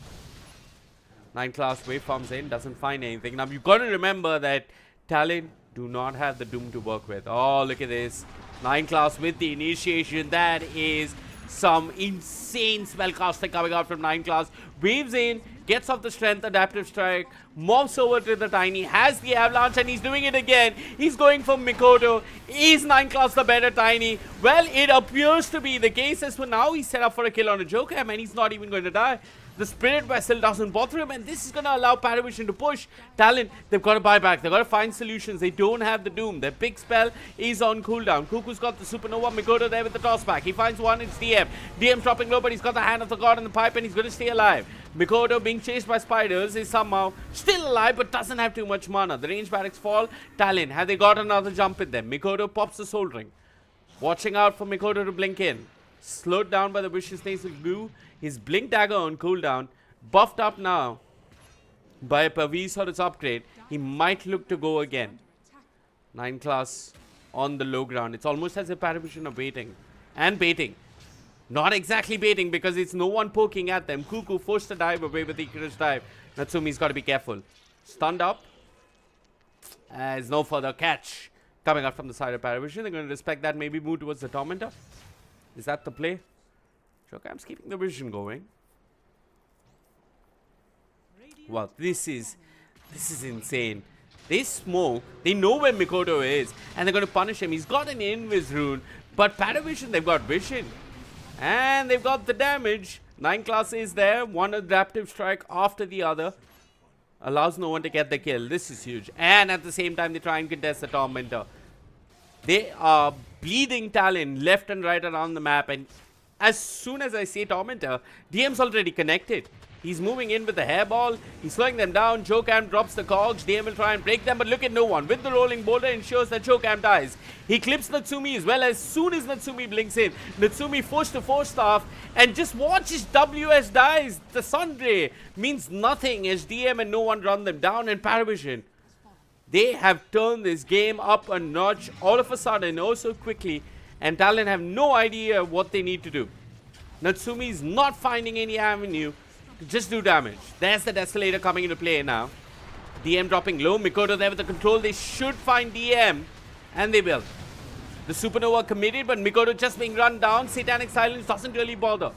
9 class waveforms in. Doesn't find anything. Now, you've got to remember that Talon do not have the Doom to work with. Oh, look at this. 9 class with the initiation. That is some insane spellcasting coming out from 9 class. Waves in. Gets off the strength. Adaptive strike. Morphs over to the tiny. Has the avalanche and he's doing it again. He's going for Mikoto. Is 9 class the better tiny? Well, it appears to be the case as for now. He's set up for a kill on a Jokam and he's not even going to die. The Spirit Vessel doesn't bother him, and this is going to allow Paravision to push. Talon, they've got to buy back. They've got to find solutions. They don't have the Doom. Their big spell is on cooldown. Cuckoo's got the Supernova. Mikoto there with the toss back. He finds one. It's DM. DM's dropping low, but he's got the Hand of the God in the pipe, and he's going to stay alive. Mikoto, being chased by spiders, is somehow still alive, but doesn't have too much mana. The range barracks fall. Talon, have they got another jump in them? Mikoto pops the Soul Ring. Watching out for Mikoto to blink in. Slowed down by the Vicious Nasal Goo. His Blink Dagger on cooldown. Buffed up now by a Pavis or its upgrade. He might look to go again. 9 class on the low ground. It's almost as a Paravision of waiting. And baiting. Not exactly baiting because it's no one poking at them. Cuckoo forced to dive away with the Icarus dive. Natsumi's got to be careful. Stunned up. There's no further catch coming up from the side of Paravision. They're going to respect that. Maybe move towards the Tormentor. Is that the play? Shokam's keeping the vision going. Wow, this is insane. They smoke. They know where Mikoto is. And they're going to punish him. He's got an Invis rune. But Paravision, they've got vision. And they've got the damage. 9 class is there. One adaptive strike after the other. Allows no one to get the kill. This is huge. And at the same time, they try and contest the Tormentor. They are bleeding Talon left and right around the map. And as soon as I say Tormentor, DM's already connected. He's moving in with the hairball. He's slowing them down. Jocam drops the cogs. DM will try and break them, but look at no one. With the rolling boulder, ensures that Jocam dies. He clips Natsumi as well. As soon as Natsumi blinks in, Natsumi forced to 4-staff, and just watch his WS dies. The Sunray means nothing as DM and no one run them down. And Paravision, they have turned this game up a notch all of a sudden, oh so quickly, and Talon have no idea what they need to do. Natsumi is not finding any avenue to just do damage. There's the Desolator coming into play now. DM dropping low. Mikoto there with the control. They should find DM, and they will. The Supernova committed, but Mikoto just being run down. Satanic Silence doesn't really bother.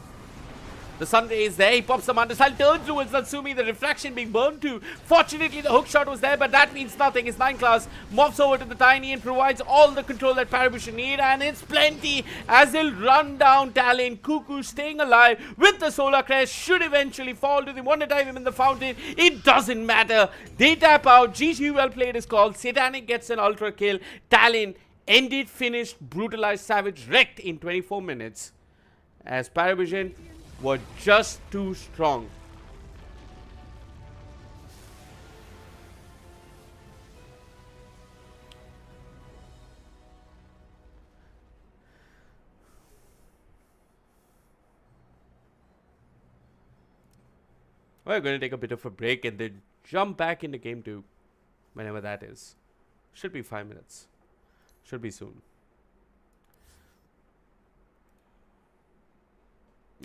The Sunray is there. He pops the Mandasal, turns towards Natsumi. The refraction being burned too. Fortunately, the hook shot was there, but that means nothing. His 9 class mobs over to the Tiny and provides all the control that Paravision need, and it's plenty as they'll run down Talon. Cuckoo staying alive with the Solar Crest should eventually fall. Do they want to dive him in the fountain? It doesn't matter. They tap out. GG, well played is called. Satanic gets an ultra kill. Talon ended, finished, brutalized, savage, wrecked in 24 minutes as Paravision were just too strong. We're going to take a bit of a break and then jump back into game 2 whenever that is. Should be 5 minutes. Should be soon.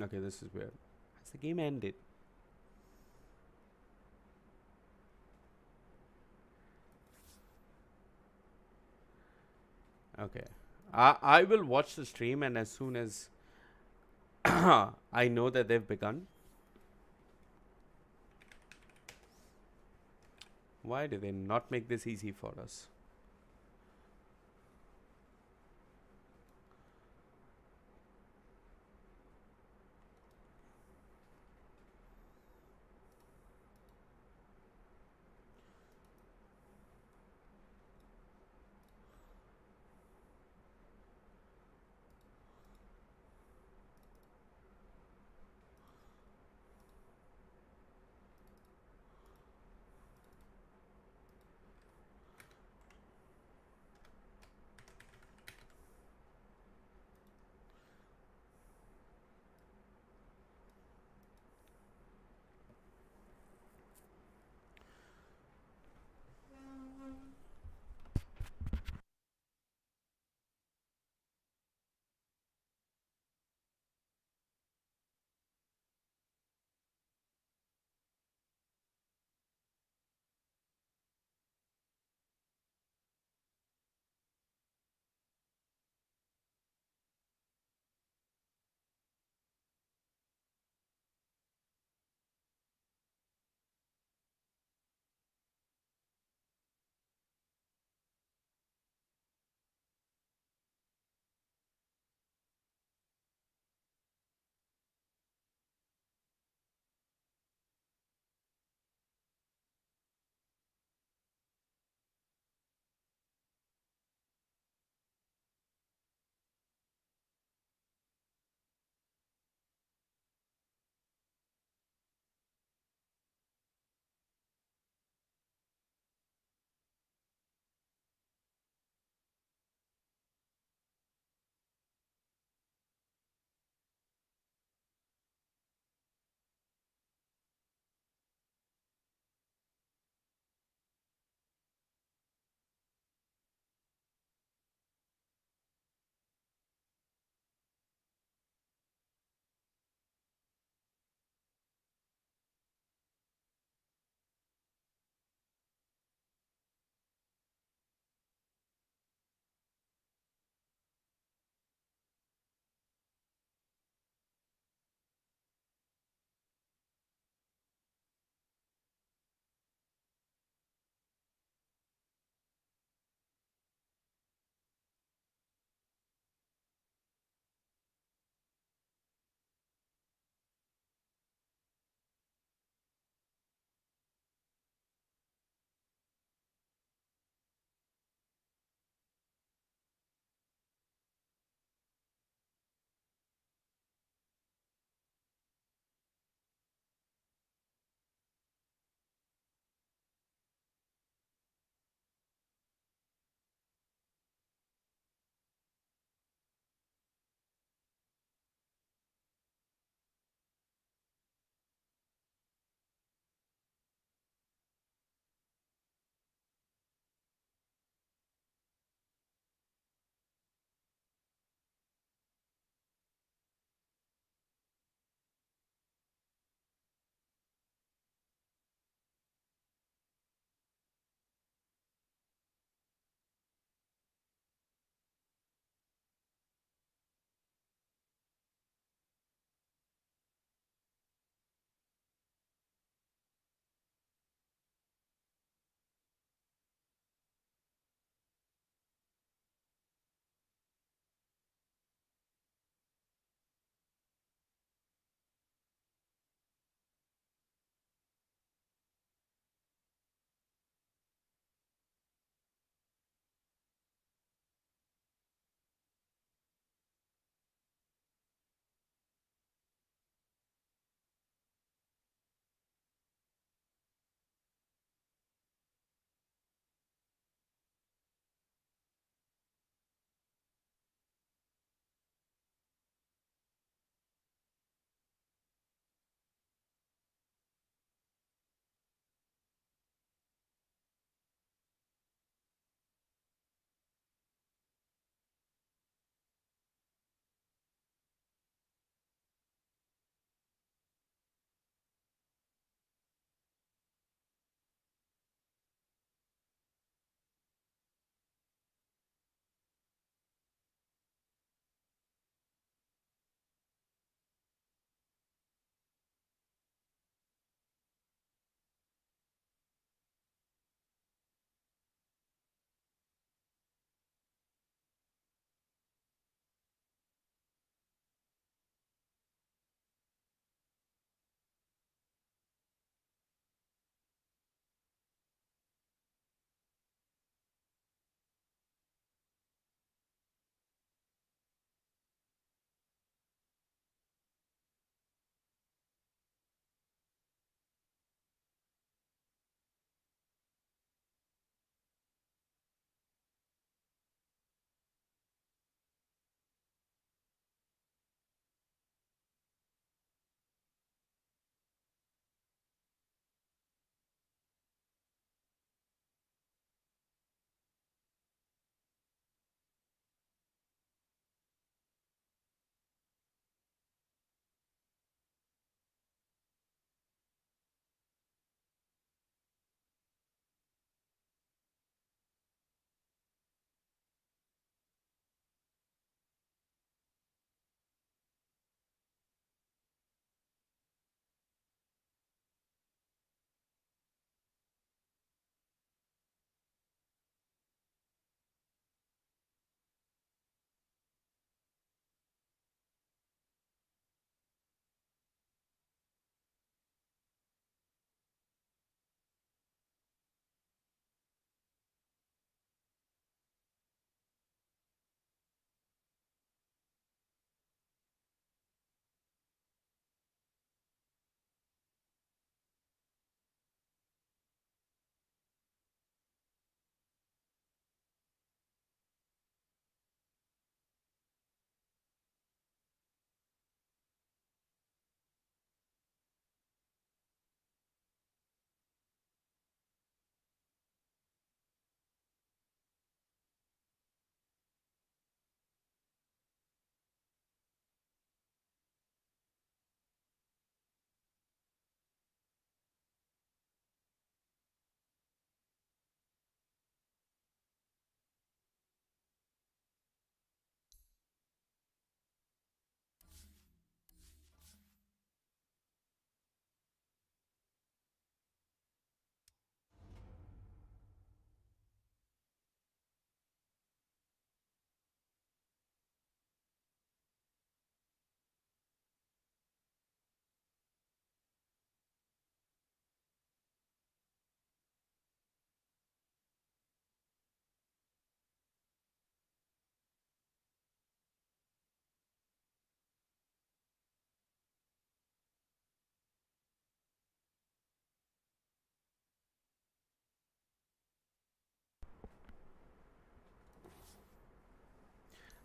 Okay, this is weird. Has the game ended? Okay. I will watch the stream, and as soon as I know that they've begun. Why do they not make this easy for us?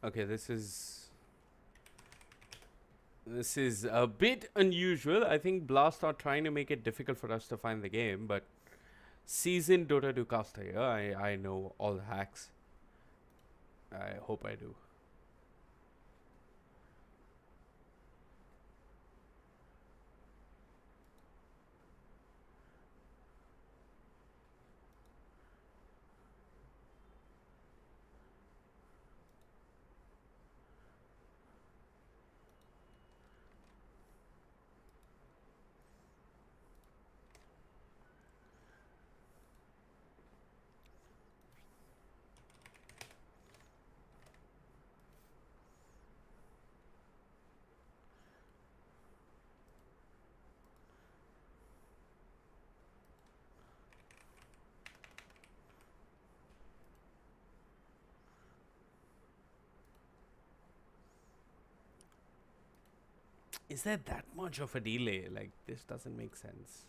Okay, this is a bit unusual. I think Blast are trying to make it difficult for us to find the game, but seasoned Dota 2 caster here, I know all the hacks. I hope I do. Is there that much of a delay? Like, this doesn't make sense.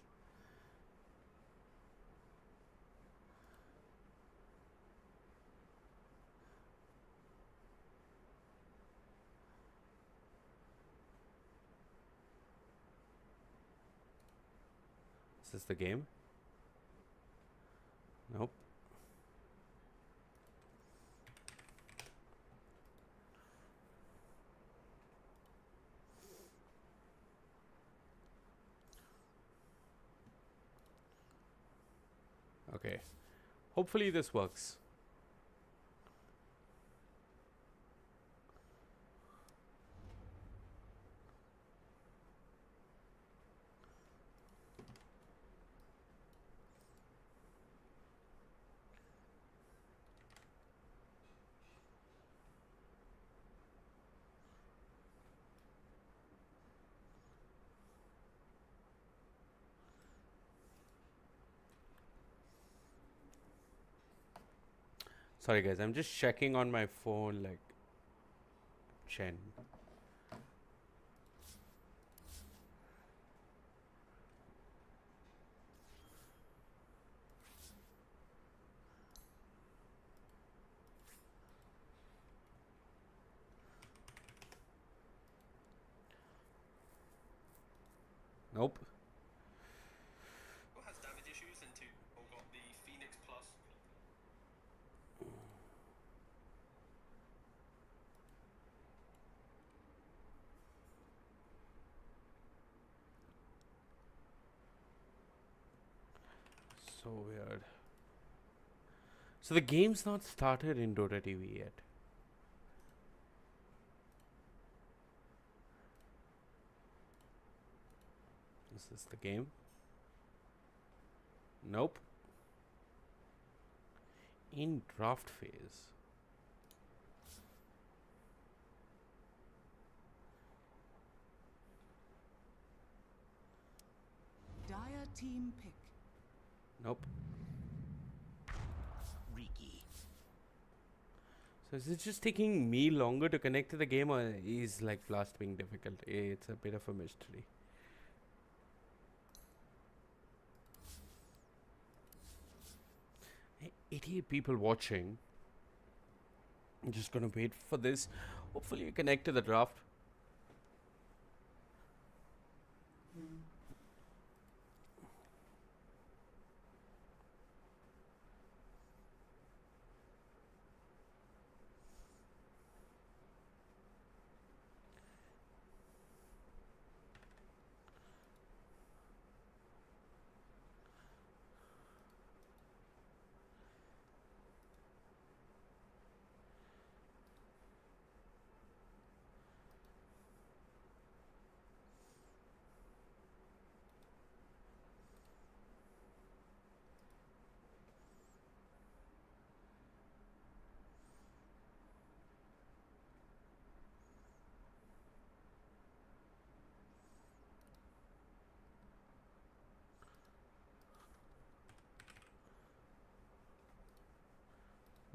Is this the game? Nope. Okay. Hopefully this works. Sorry guys, I'm just checking on my phone like Chen. Nope. Who has damage issues and two or got the Phoenix Plus? So weird. So the game's not started in Dota TV yet. Is this the game? Nope. In draft phase. Dire team pick. Nope. Riki. So is it just taking me longer to connect to the game, or is like Blast being difficult? It's a bit of a mystery. 88 people watching. I'm just gonna wait for this. Hopefully you connect to the draft.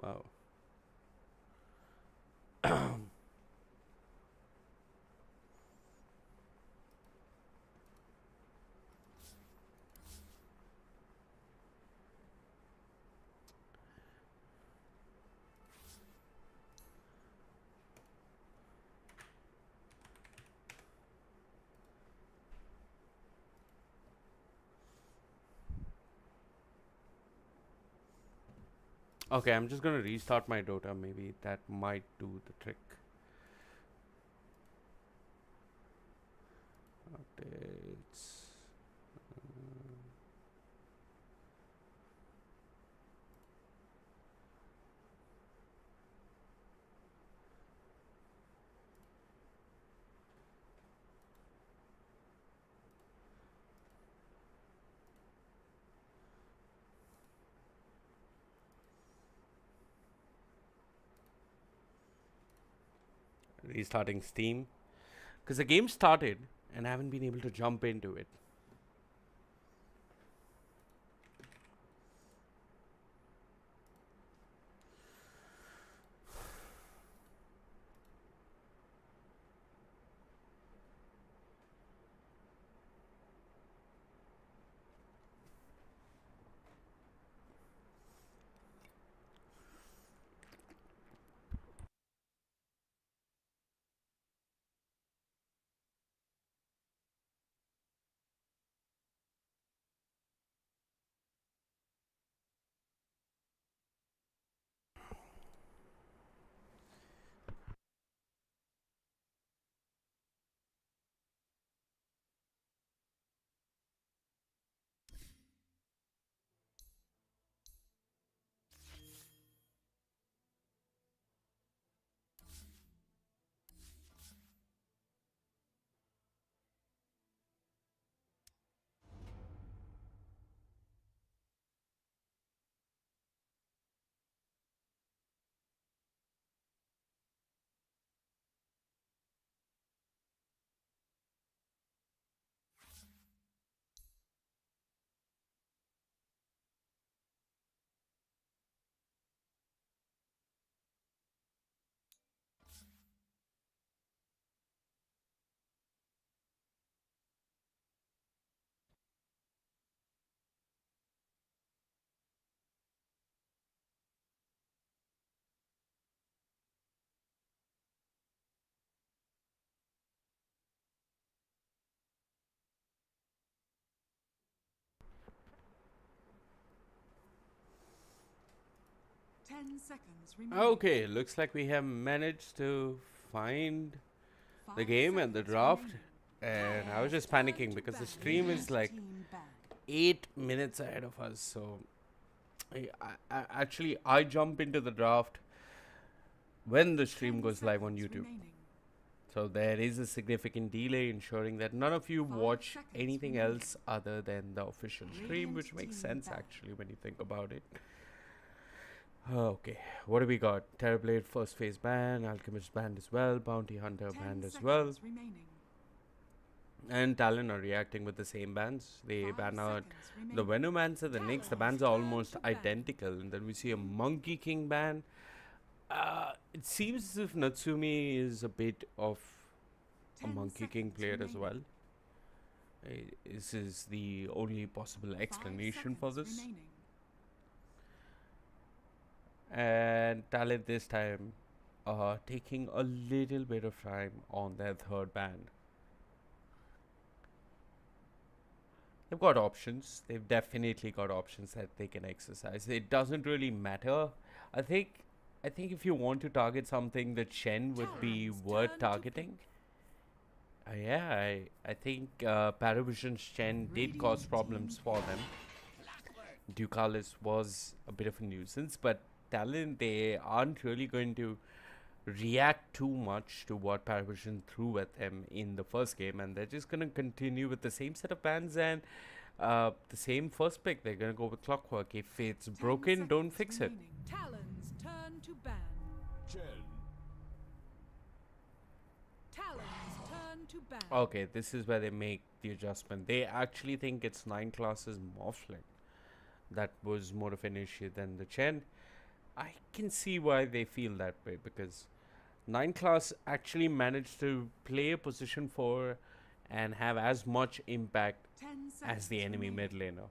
Wow. Okay, I'm just gonna restart my Dota. Maybe that might do the trick. Updates. Restarting Steam. Because the game started and I haven't been able to jump into it. Okay, looks like we have managed to find the game and the draft. And I was just panicking because the stream is like 8 minutes ahead of us. So I jump into the draft when the stream goes live on YouTube. So there is a significant delay, ensuring that none of you watch anything else other than the official stream, which makes sense actually when you think about it. Okay, what do we got? Terrorblade first phase ban, Alchemist banned as well, Bounty Hunter banned as well. And Talon are reacting with the same bans. They ban out the Venomancer, the Nyx. The bans are almost identical. And then we see a Monkey King ban. It seems as if Natsumi is a bit of a Monkey King player as well. This is the only possible explanation for this. And Talon this time taking a little bit of time on their third ban. They've got options. They've definitely got options that they can exercise. It doesn't really matter. I think if you want to target something, the Chen would be worth targeting. Yeah, I think Paravision's Chen did cause problems for them. Ducalis was a bit of a nuisance, but Talon, they aren't really going to react too much to what Paravision threw at them in the first game, and they're just going to continue with the same set of bans and the same first pick. They're going to go with Clockwork. If it's broken, don't fix it. Talon's turn to ban. Talon's turn to ban. Okay, this is where they make the adjustment. They actually think it's 9 classes Morphling. That was more of an issue than the Chen. I can see why they feel that way, because 9 class actually managed to play a position 4 and have as much impact as the enemy mid laner.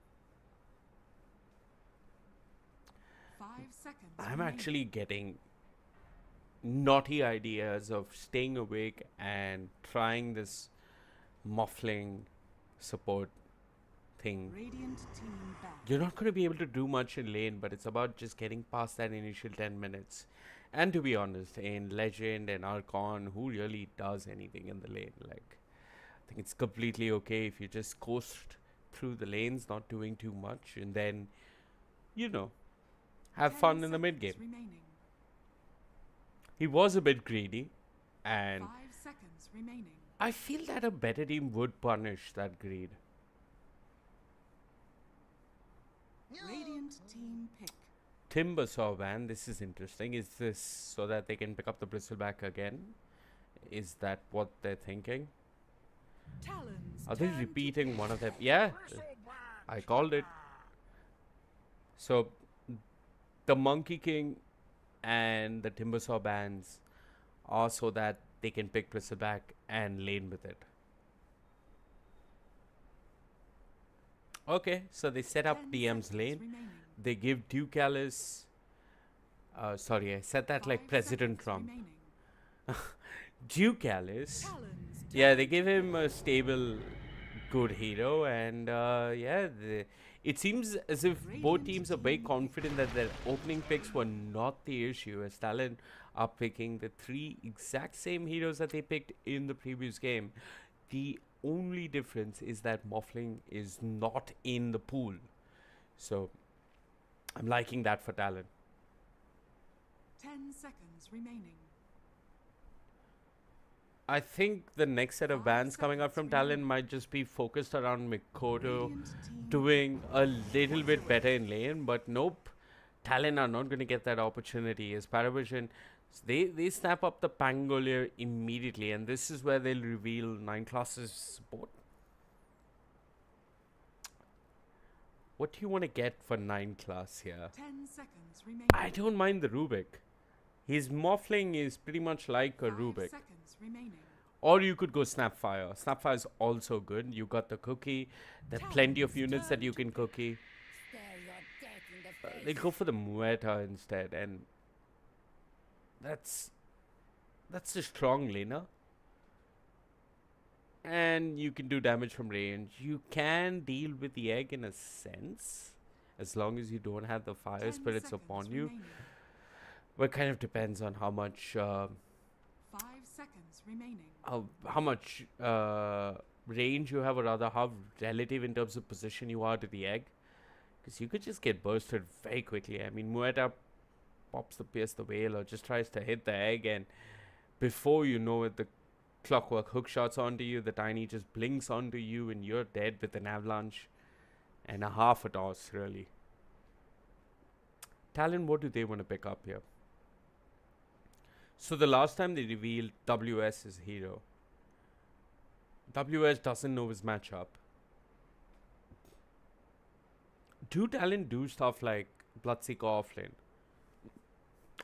5 seconds. I'm actually getting naughty ideas of staying awake and trying this muffling support thing. Radiant team back. You're not going to be able to do much in lane, but it's about just getting past that initial 10 minutes. And to be honest, in Legend and Archon, who really does anything in the lane? Like, I think it's completely okay if you just coast through the lanes, not doing too much, and then, you know, have 10 fun in the mid seconds game. remaining. He was a bit greedy, and 5 seconds remaining. I feel that a better team would punish that greed. Radiant team pick. Timber saw ban. This is interesting. Is this so that they can pick up the bristleback again? Is that what they're thinking? Talons. Are they turn to repeating pick. one of them? Yeah, I called it. So, the Monkey King and the Timbersaw bans are so that they can pick bristleback and lane with it. Okay, so they set up 10 DM's seconds lane. remaining. They give Ducalis. Sorry, I said that like 5 President seconds Trump. remaining. Ducalis. Talons. Yeah, turn they to give pick. him a stable, good hero, and yeah, it seems as if both Radiant teams are very team confident that their opening picks were not the issue, as Talon are picking the 3 exact same heroes that they picked in the previous game. The only difference is that Morphling is not in the pool. So, I'm liking that for Talon. 10 seconds remaining. I think the next set of 5 bans coming up from seconds Talon remaining. might just be focused around Mikoto Radiant team doing a little bit better in lane, but nope, Talon are not going to get that opportunity. As Paravision, they snap up the Pangolier immediately, and this is where they'll reveal 9 classes support. What do you want to get for 9 class here? 10 seconds remaining. I don't mind the Rubik. His Morphling is pretty much like a 5 Rubik. seconds remaining. Or you could go Snapfire. Snapfire is also good. You got the cookie. There are plenty of units that you can cookie. Stare your death in the face. They go for the Muerta instead, and that's a strong laner. And you can do damage from range. You can deal with the egg in a sense, as long as you don't have the fire 10 spirits seconds upon you. remaining. But it kind of depends on how much 5 seconds remaining. how much range you have, or rather how relative in terms of position you are to the egg, because you could just get bursted very quickly. I mean, Muerta pops the pierce the whale or just tries to hit the egg, and before you know it, the clockwork hook shots onto you, the tiny just blinks onto you, and you're dead with an avalanche and a half a toss, really. Talon, what do they want to pick up here? So the last time they revealed WS as hero, WS doesn't know his matchup. Do Talon do stuff like Bloodseeker offlane?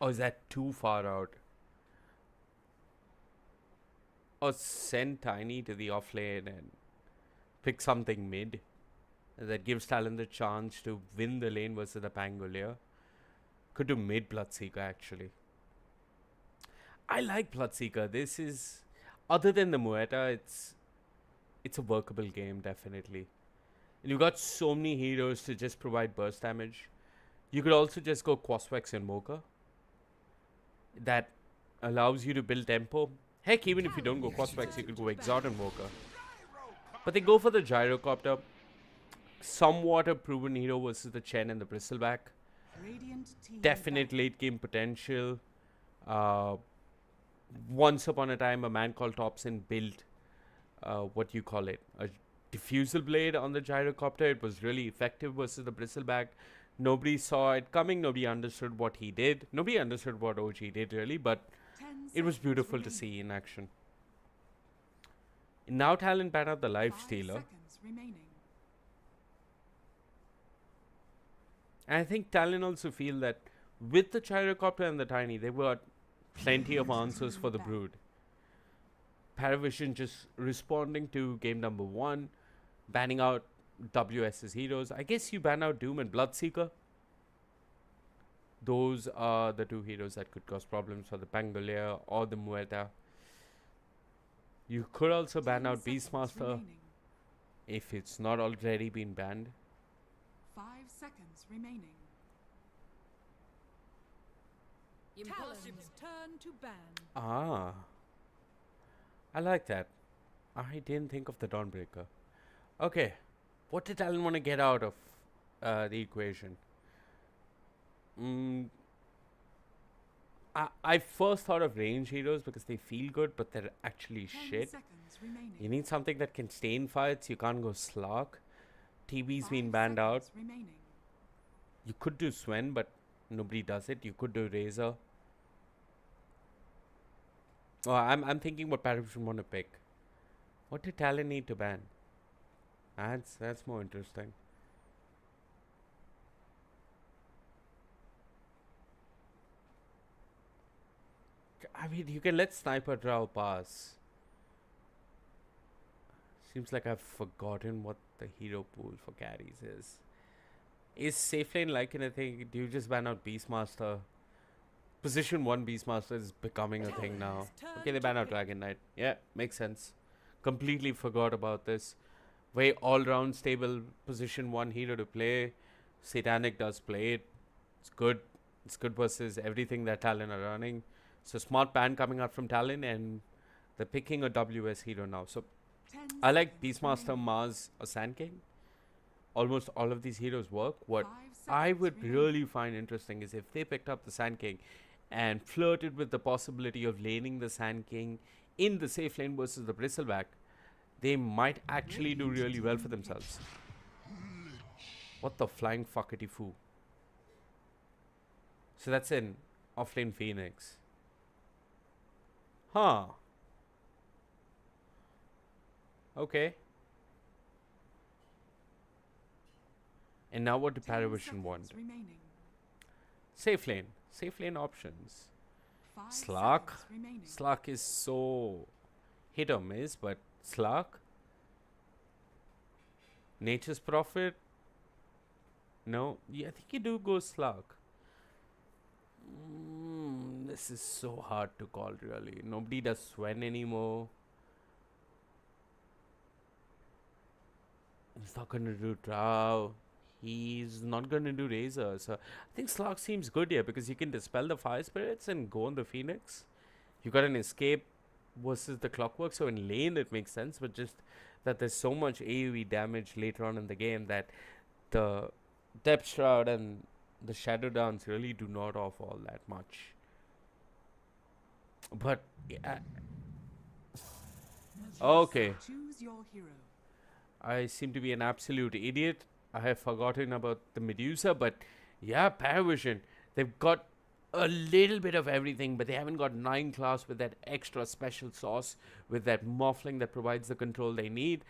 Or is that too far out? Or send Tiny to the offlane and pick something mid that gives Talon the chance to win the lane versus the Pangolier? Could do mid Bloodseeker actually. I like Bloodseeker. This is, other than the Muerta, it's a workable game, definitely. And you've got so many heroes to just provide burst damage. You could also just go Quaswex and Mocha. That allows you to build tempo. Heck, even if you don't go Quaswex, you could go Exalt and Mocha. But they go for the Gyrocopter. Somewhat a proven hero versus the Chen and the Bristleback. Radiant team Definite late game potential. Once upon a time, a man called Thompson built what you call it, a diffusal blade on the Gyrocopter. It was really effective versus the Bristleback. Nobody saw it coming. Nobody understood what he did. Nobody understood what OG did, really, but back. 10 it was seconds beautiful to remaining. see in action. Now Talon ban out the Life 5 Stealer. seconds remaining. And I think Talon also feel that with the Gyrocopter and the Tiny, they were plenty of answers for the Brood. Paravision just responding to game number 1, banning out WS's heroes. I guess you ban out Doom and Bloodseeker. Those are the 2 heroes that could cause problems for the Pangolier or the Muerta. You could also ban 10 out seconds Beastmaster. remaining. if it's not already been banned. 5 seconds remaining. Talon's turn to ban. Ah, I like that. I didn't think of the Dawnbreaker. Okay, what did Talon want to get out of the equation? I first thought of range heroes because they feel good, but they're actually 10 shit. seconds remaining. You need something that can stay in fights. You can't go Slark. TB's 5 been banned out. seconds remaining. You could do Swen, but nobody does it. You could do Razor. Oh, I'm thinking what Paravision want to pick. What did Talon need to ban? That's more interesting. I mean, you can let Sniper Drow pass. Seems like I've forgotten what the hero pool for carries is. Is safe lane like anything? Do you just ban out Beastmaster? Position 1 Beastmaster is becoming a thing now. Okay, they ban out Dragon Knight. Yeah, makes sense. Completely forgot about this. Very all-round stable position 1 hero to play. Satanic does play it. It's good. It's good versus everything that Talon are running. So smart ban coming out from Talon, and they're picking a WS hero now. So 10 I like seconds Beastmaster, remaining. Mars, or Sand King. Almost all of these heroes work. What 5 I seconds would remaining. really find interesting is if they picked up the Sand King and flirted with the possibility of laning the Sand King in the safe lane versus the Bristleback, they might actually do really well for themselves. What the flying fuckety foo? So that's in offlane Phoenix. Huh. Okay. And now what do 10 Paravision want? seconds remaining. Safe lane. Safe lane options. 5 Slark. seconds remaining. Slark is so hit or miss, but Slark. Nature's Prophet. No, yeah, I think you do go Slark. This is so hard to call, really. Nobody does Swen anymore. He's not gonna do Drow. He's not gonna do Razor. So I think Slark seems good here because you can dispel the Fire Spirits and go on the Phoenix. You got an escape versus the Clockwork, so in lane it makes sense, but just that there's so much AoE damage later on in the game that the Depth Shroud and the Shadow Dance really do not offer all that much. But yeah. Okay. Choose your hero. I seem to be an absolute idiot. I have forgotten about the Medusa, but yeah, Paravision. They've got a little bit of everything, but they haven't got 9 class with that extra special sauce, with that muffling that provides the control they need.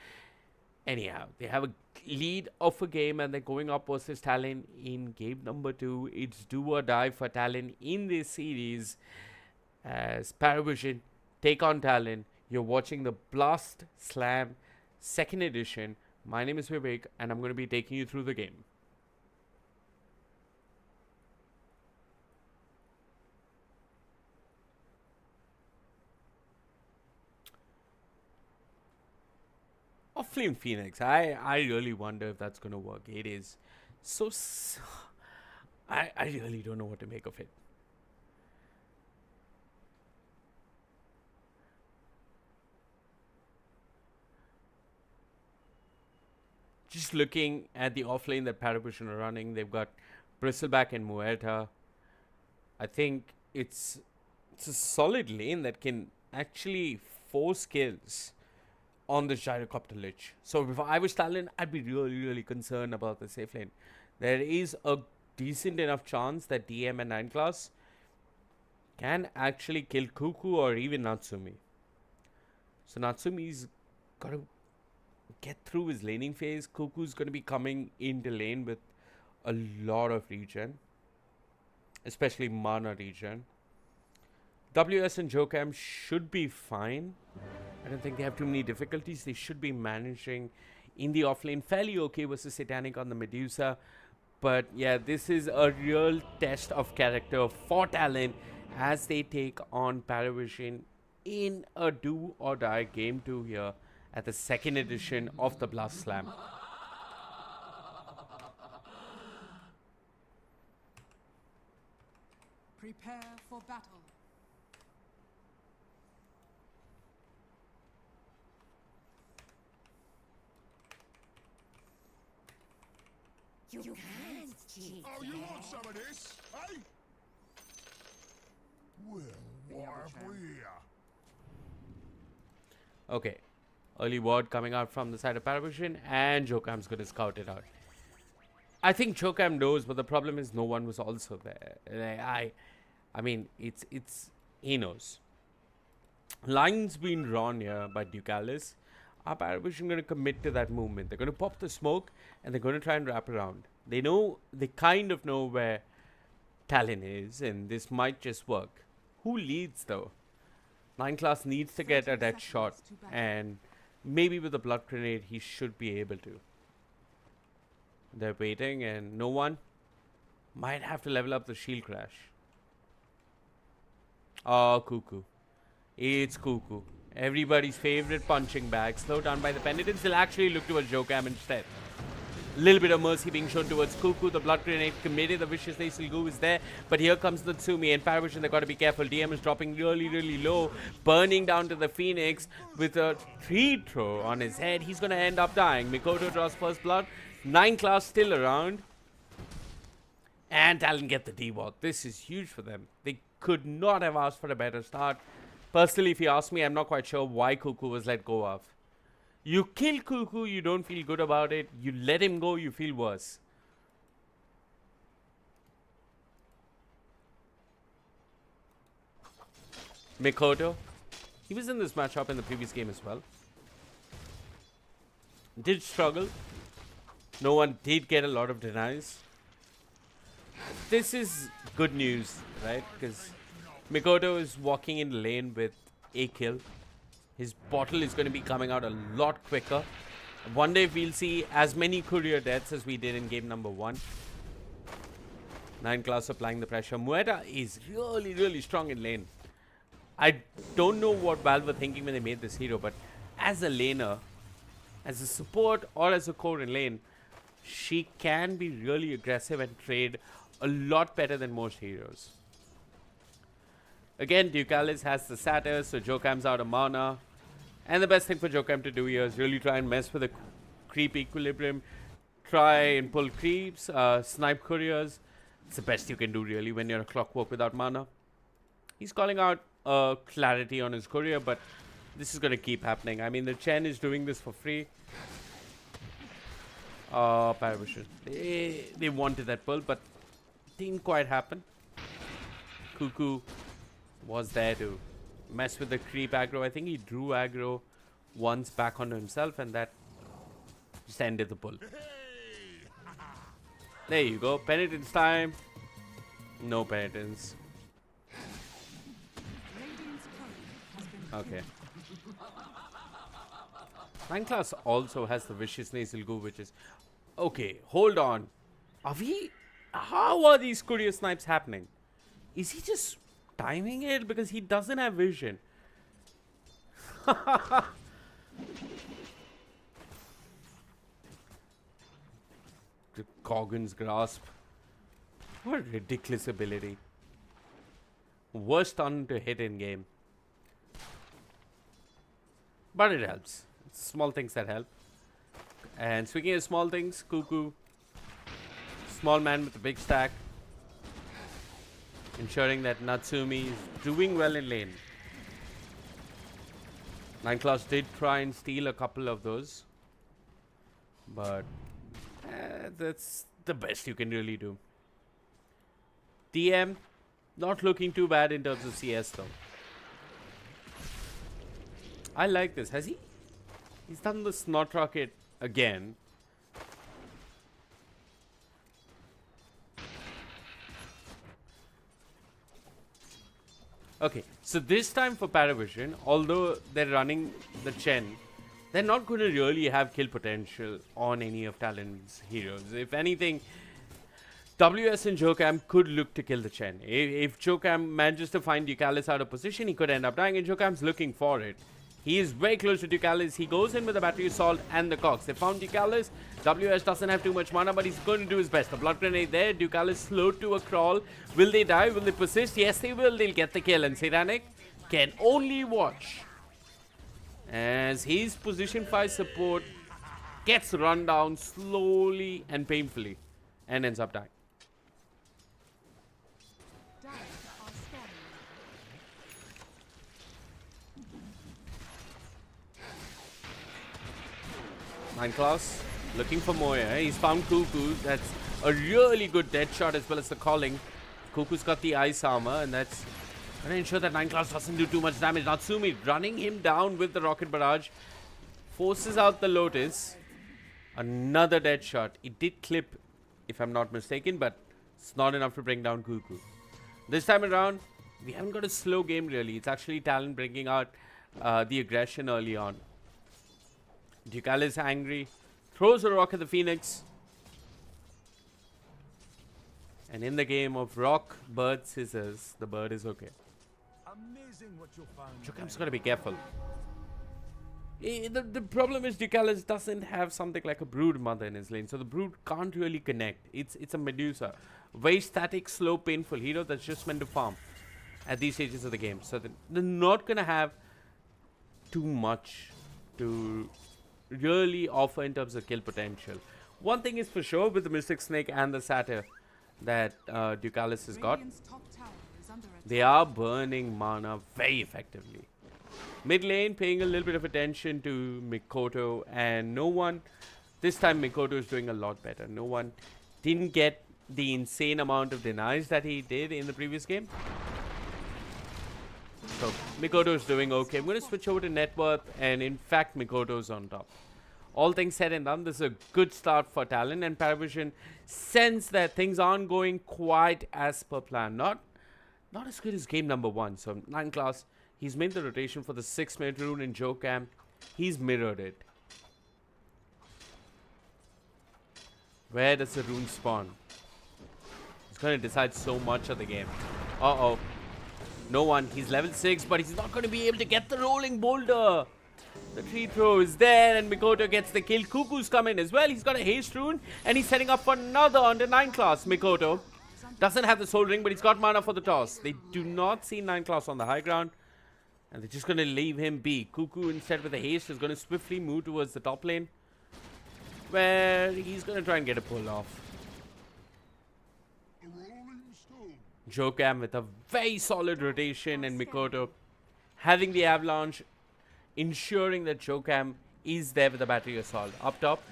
Anyhow, they have a lead of a game and they're going up versus Talon in game number 2. It's do or die for Talon in this series as Paravision take on Talon. You're watching the Blast Slam 2nd edition. My name is Vivek and I'm going to be taking you through the game. Offlane Phoenix. I really wonder if that's going to work. It is so... I really don't know what to make of it. Just looking at the offlane that Paravision are running, they've got Bristleback and Muerta. I think it's a solid lane that can actually force kills on the Gyrocopter Lich. So if I was Talon, I'd be really concerned about the safe lane. There is a decent enough chance that DM and 9 class can actually kill Cuckoo or even Natsumi. So Natsumi's got to get through his laning phase. Cuckoo's going to be coming into lane with a lot of regen, especially mana regen. WS and Jokam should be fine. I don't think they have too many difficulties. They should be managing in the offlane fairly okay versus Satanic on the Medusa. But yeah, this is a real test of character for Talon as they take on Paravision in a do or die game 2 here. at the second edition of the Blast Slam. Prepare for battle. You can't cheat. Oh, you want some of this, eh? Well, what have we here? Okay. Early word coming out from the side of Paravision, and Jokam's going to scout it out. I think Jokam knows, but the problem is no one was also there. I mean, he knows. Lines being drawn here by Ducalis. Are Paravision going to commit to that movement? They're going to pop the smoke, and they're going to try and wrap around. They kind of know where Talon is, and this might just work. Who leads, though? 9 class needs to get a dead shot, and maybe with a blood grenade, he should be able to. They're waiting, and no one might have to level up the shield crash. Oh, Cuckoo. It's Cuckoo. Everybody's favorite punching bag. Slowed down by the penitents. They'll actually look towards Jokam instead. A little bit of mercy being shown towards Cuckoo. The blood grenade committed. The vicious nasal goo is there. But here comes the Tsumi and Paravision. They've got to be careful. DM is dropping really, really low. Burning down to the Phoenix with a 3 throw on his head. He's going to end up dying. Mikoto draws first blood. 9 class still around. And Talon get the D-walk. This is huge for them. They could not have asked for a better start. Personally, if you ask me, I'm not quite sure why Cuckoo was let go of. You kill Cuckoo, you don't feel good about it. You let him go, you feel worse. Mikoto. He was in this matchup in the previous game as well. Did struggle. No one did get a lot of denies. This is good news, right? Because Mikoto is walking in lane with a kill. His bottle is going to be coming out a lot quicker. One day we'll see as many courier deaths as we did in game number 1. 9 class applying the pressure. Mueta is really, really strong in lane. I don't know what Valve were thinking when they made this hero, but as a laner, as a support or as a core in lane, she can be really aggressive and trade a lot better than most heroes. Again, Ducalis has the Satyr, so Jokam's out of mana. And the best thing for Jokam to do here is really try and mess with the creep equilibrium. Try and pull creeps, snipe couriers. It's the best you can do really when you're a clockwork without mana. He's calling out clarity on his courier, but this is going to keep happening. I mean, the Chen is doing this for free. Paravision. They wanted that pull, but didn't quite happen. Cuckoo was there to mess with the creep aggro. I think he drew aggro once back onto himself, and that just ended the pull. There you go. Penitence time. No penitence. Okay. 9 class also has the vicious nasal goo, which is okay. Hold on. How are these courier snipes happening? Is he just timing it? Because he doesn't have vision. The Coggan's grasp. What a ridiculous ability. Worst stun to hit in game. But it helps. It's small things that help. And speaking of small things, Cuckoo. Small man with a big stack. Ensuring that Natsumi is doing well in lane. 9 class did try and steal a couple of those. But that's the best you can really do. DM, not looking too bad in terms of CS though. I like this. He's done the snot rocket again. Okay, so this time for Paravision, although they're running the Chen, they're not going to really have kill potential on any of Talon's heroes. If anything, WS and Jokam could look to kill the Chen. If Jokam manages to find Ducalis out of position, he could end up dying, and Jokam's looking for it. He is very close to Ducalis. He goes in with the battery assault and the cogs. They found Ducalis. WS doesn't have too much mana, but he's going to do his best. The blood grenade there. Ducalis slowed to a crawl. Will they die? Will they persist? Yes, they will. They'll get the kill. And Satanic can only watch as his position 5 support gets run down slowly and painfully and ends up dying. Dire are scanning. 9 class, looking for Moya. He's found Cuckoo. That's a really good dead shot as well as the calling. Cuckoo's got the ice armor, and that's going to ensure that 9 class doesn't do too much damage. Natsumi running him down with the rocket barrage. Forces out the Lotus. Another dead shot. It did clip, if I'm not mistaken, but it's not enough to bring down Cuckoo. This time around, we haven't got a slow game really. It's actually Talon bringing out the aggression early on. Ducal is angry, throws a rock at the Phoenix. And in the game of rock, bird, scissors, the bird is okay. Amazing what you found. Jokam's got to be careful. The problem is Ducalis doesn't have something like a Brood Mother in his lane, so the Brood can't really connect. It's a Medusa. Very static, slow, painful hero that's just meant to farm at these stages of the game. So they're not going to have too much to really offer in terms of kill potential. One thing is for sure with the Mystic Snake and the Satyr that Ducalis has got, Radiant's top tower is under attack. they are burning mana very effectively. Mid lane paying a little bit of attention to Mikoto, and no one, this time Mikoto is doing a lot better. No one didn't get the insane amount of denies that he did in the previous game. So Mikoto is doing okay. I'm going to switch over to net worth, and in fact Mikoto's on top. All things said and done, this is a good start for Talon, and Paravision sense that things aren't going quite as per plan. Not as good as game number 1. So 9 class, he's made the rotation for the 6-minute rune in Jokam. He's mirrored it. Where does the rune spawn? It's going to decide so much of the game. Uh-oh. No one. He's level 6, but he's not going to be able to get the rolling boulder. The tree throw is there, and Mikoto gets the kill. Cuckoo's coming as well. He's got a haste rune, and he's setting up for another under 9 class. Mikoto doesn't have the soul ring, but he's got mana for the toss. They do not see 9 class on the high ground, and they're just going to leave him be. Cuckoo, instead with the haste, is going to swiftly move towards the top lane, where he's going to try and get a pull off. A rolling stone. Jokam with a very solid rotation, and Mikoto having the avalanche, ensuring that Jokam is there with the battery assault. Up top,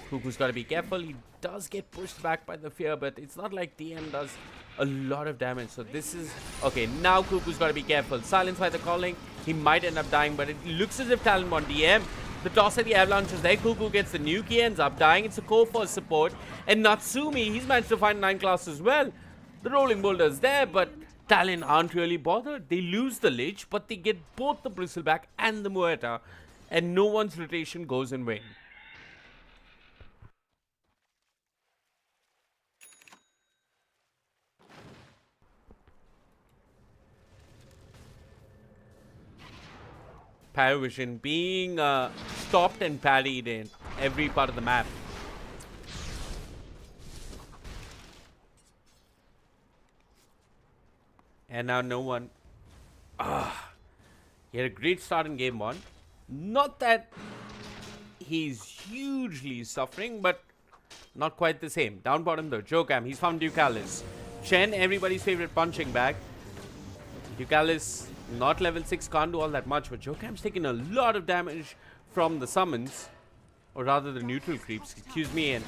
Cuckoo's got to be careful. He does get pushed back by the fear, but it's not like TM does a lot of damage. So this is okay. Now Cuckoo's got to be careful. Silenced by the calling, he might end up dying, but it looks as if Talon won DM. The toss at the avalanche is there. Cuckoo gets the nuke. He ends up dying. It's a core for support. And Natsumi, he's managed to find 9 class as well. The rolling boulder's there, but Talon aren't really bothered. They lose the Lich, but they get both the Bristleback and the Muerta, and no one's rotation goes in vain. Paravision being stopped and parried in every part of the map. And now no one. He had a great start in game 1. Not that he's hugely suffering, but not quite the same. Down bottom though, Jokam, he's found Ducalis. Chen, everybody's favorite punching bag. Ducalis, not level 6, can't do all that much, but Jokam's taking a lot of damage from the summons, or rather the neutral creeps, excuse me, and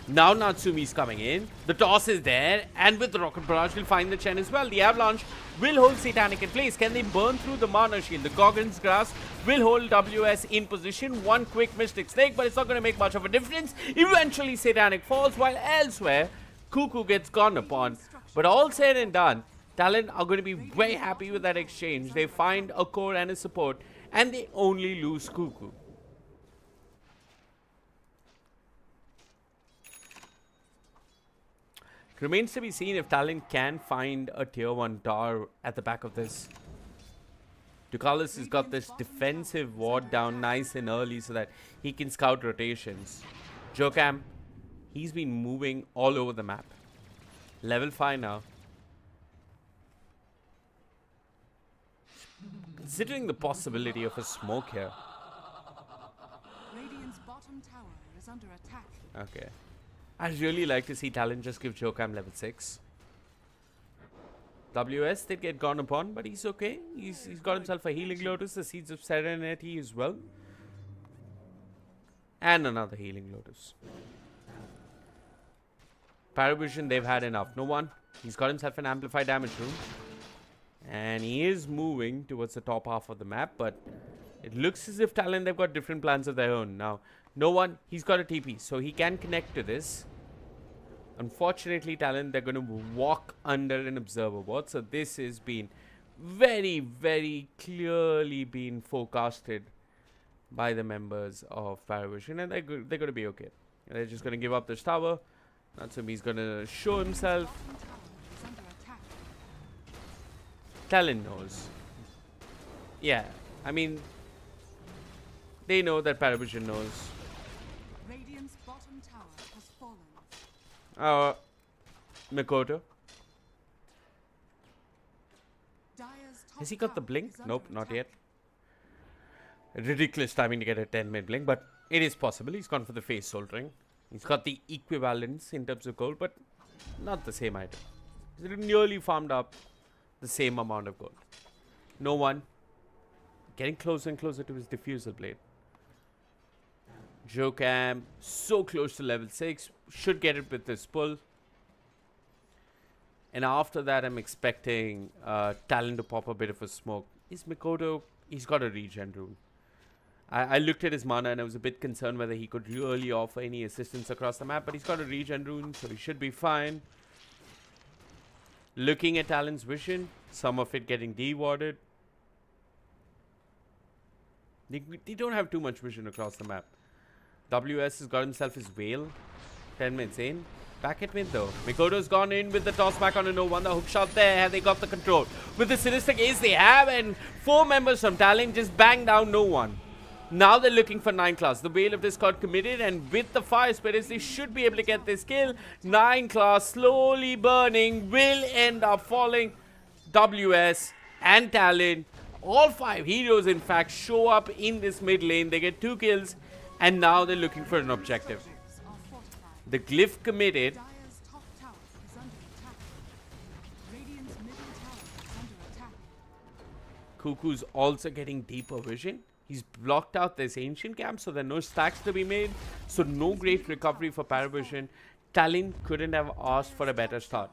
now Natsumi's coming in. The toss is there, and with the rocket barrage, we'll find the Chen as well. The avalanche will hold Satanic in place. Can they burn through the mana shield? The Gorgon's Grasp will hold WS in position. One quick Mystic Snake, but it's not going to make much of a difference. Eventually, Satanic falls, while elsewhere, Cuckoo gets gone upon. But all said and done, Talon are going to be very happy with that exchange. They find a core and a support, and they only lose Cuckoo. Remains to be seen if Talon can find a tier 1 tower at the back of this. Ducalis has got this defensive ward down nice and early so that he can scout rotations. Jokam, he's been moving all over the map. Level 5 now. Considering the possibility of a smoke here. Radiant's bottom tower is under attack. Okay. I'd really like to see Talon just give Jokam level 6. WS did get gone upon, but he's okay. He's got himself a healing lotus, the Seeds of Serenity as well. And another healing lotus. Paravision, they've had enough. No one. He's got himself an amplified damage room. And he is moving towards the top half of the map, but it looks as if Talon, they've got different plans of their own. Now, no one, he's got a TP, so he can connect to this. Unfortunately, Talon, they're going to walk under an observer ward. So this has been very, very clearly been forecasted by the members of Paravision. And they're going to be okay. They're just going to give up this tower. Natsumi's going to show himself. Bottom tower is under attack. Talon knows. Yeah, I mean, they know that Paravision knows. Radiant's bottom tower has fallen. Mikoto. Dire's top Has he got the tower blink? is under Nope, not attack. yet. Ridiculous timing to get a 10-minute blink, but it is possible. He's gone for the face soldiering. He's got the equivalence in terms of gold, but not the same item. He's nearly farmed up the same amount of gold. No one. Getting closer and closer to his diffusal blade. Jokam, so close to level 6. Should get it with this pull. And after that, I'm expecting Talon to pop a bit of a smoke. Is Mikoto? He's got a regen rune. I looked at his mana and I was a bit concerned whether he could really offer any assistance across the map. But he's got a regen rune, so he should be fine. Looking at Talon's vision, some of it getting de-warded. They don't have too much vision across the map. WS has got himself his Veil. 10 minutes in. Back at mid though. Mikoto's gone in with the toss back on a no one. The hook shot there. Have they got the control? With the Sinister Gaze they have. And 4 members from Talon just bang down no one. Now they're looking for 9 class. The Veil of Discord committed. And with the Fire Spirits they should be able to get this kill. 9 class slowly burning. Will end up falling. WS and Talon. All 5 heroes in fact show up in this mid lane. They get 2 kills. And now they're looking for an objective. Are fortified. The Glyph committed. Dire's top tower is under attack. Radiant's middle tower is under attack. Cuckoo's also getting deeper vision. He's blocked out this ancient camp, so there are no stacks to be made. So no great recovery for Paravision. Talon couldn't have asked for a better start.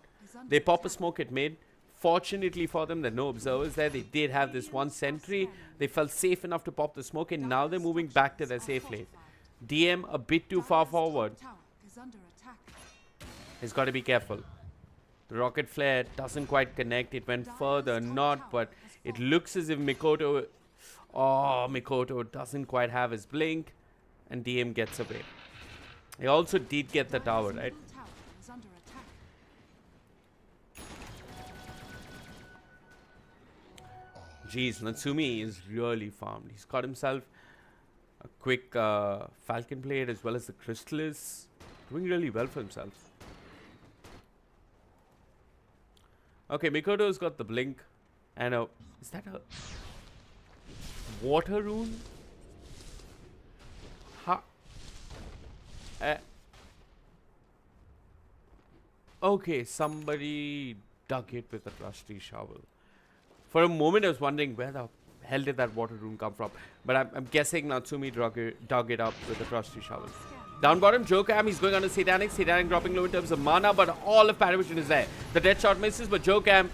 They pop a smoke at mid. Fortunately for them, there are no observers there. They did have this one sentry. They felt safe enough to pop the smoke, and now they're moving back to their safe lane. DM a bit too far forward. Tower is under attack. He's got to be careful. The rocket flare doesn't quite connect. It went further, not, but it looks as if Mikoto... Oh, Mikoto doesn't quite have his blink, and DM gets away. He also did get the tower, right? Middle tower is under attack. Jeez, Natsumi is really farmed. He's got himself a quick Falcon Blade as well as the Crystallis. Doing really well for himself. Okay, Mikoto's got the blink. And is that a water rune? Ha. Okay, somebody dug it with a rusty shovel. For a moment, I was wondering where the hell did that water rune come from. But I'm guessing Natsumi dug it up with a trusty shovel. Down bottom, Jokam, he's going on a Satanic. Satanic dropping low in terms of mana, but all of Paravision is there. The dead shot misses, but Jokam,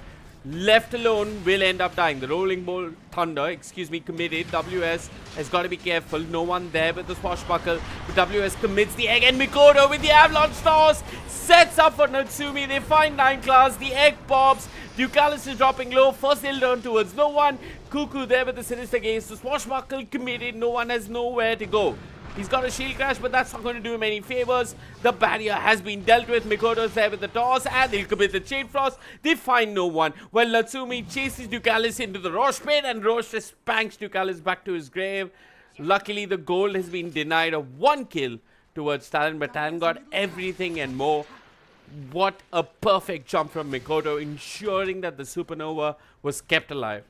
left alone, will end up dying. The Rolling Bolt Thunder, committed. WS has got to be careful. No one there with the swashbuckle. But WS commits the egg, and Mikoto with the Avalanche Toss sets up for Natsumi. They find 9 class. The egg pops. Ducalis is dropping low. First they'll turn towards no one. Cuckoo there with the Sinister Gaze. The swashbuckle committed. No one has nowhere to go. He's got a shield crash, but that's not going to do him any favors. The barrier has been dealt with. Mikoto's there with the toss, and they'll commit the Chain Frost. They find no one. Well, Natsumi chases Ducalis into the Roche pit, and Roche just spanks Ducalis back to his grave. Luckily, the goal has been denied of 1 kill towards Talon, but Talon got everything and more. What a perfect jump from Mikoto, ensuring that the Supernova was kept alive.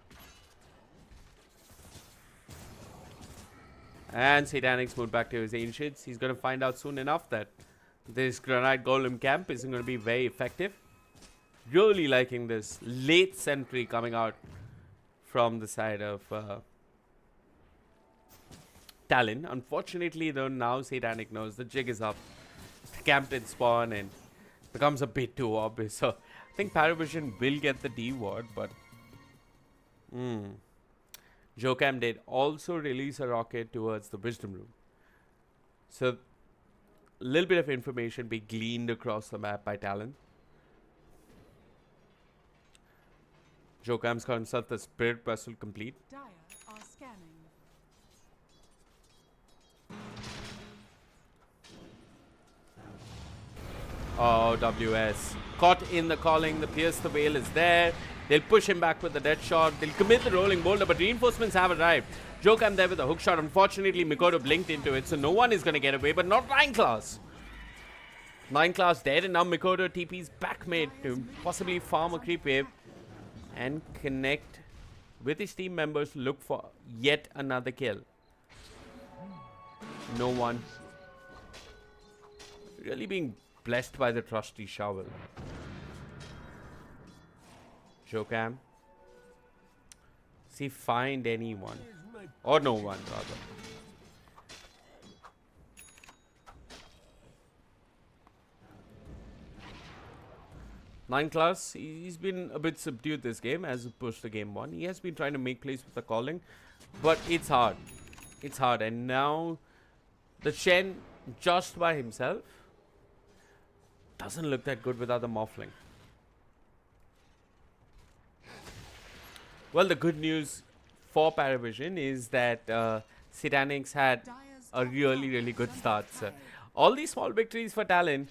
And Satanix moved back to his ancients. He's going to find out soon enough that this Granite Golem camp isn't going to be very effective. Really liking this late sentry coming out from the side of Talon. Unfortunately, though, now Satanic knows the jig is up. The camp did spawn and becomes a bit too obvious. So I think Paravision will get the D ward, but Jokam did also release a rocket towards the Wisdom Room. So a little bit of information be gleaned across the map by Talon. Jokam's got himself the Spirit Vessel complete. Dire are scanning. Oh, WS. Caught in the calling. The Pierce the Veil is there. They'll push him back with the dead shot. They'll commit the rolling boulder, but reinforcements have arrived. Jokam there with the hook shot. Unfortunately, Mikoto blinked into it, so no one is going to get away, but not 9 class. 9 class dead, and now Mikoto TP's back mid to possibly farm a creep wave and connect with his team members to look for yet another kill. No one. Really being blessed by the trusty shovel. Jokam. See, find anyone. Or no one, rather. Nine class, he's been a bit subdued this game as opposed to game 1. He has been trying to make plays with the calling, but it's hard. It's hard, and now the Shen just by himself doesn't look that good without the Morphling. Well, the good news for Paravision is that Satanix had a really good start. So all these small victories for Talon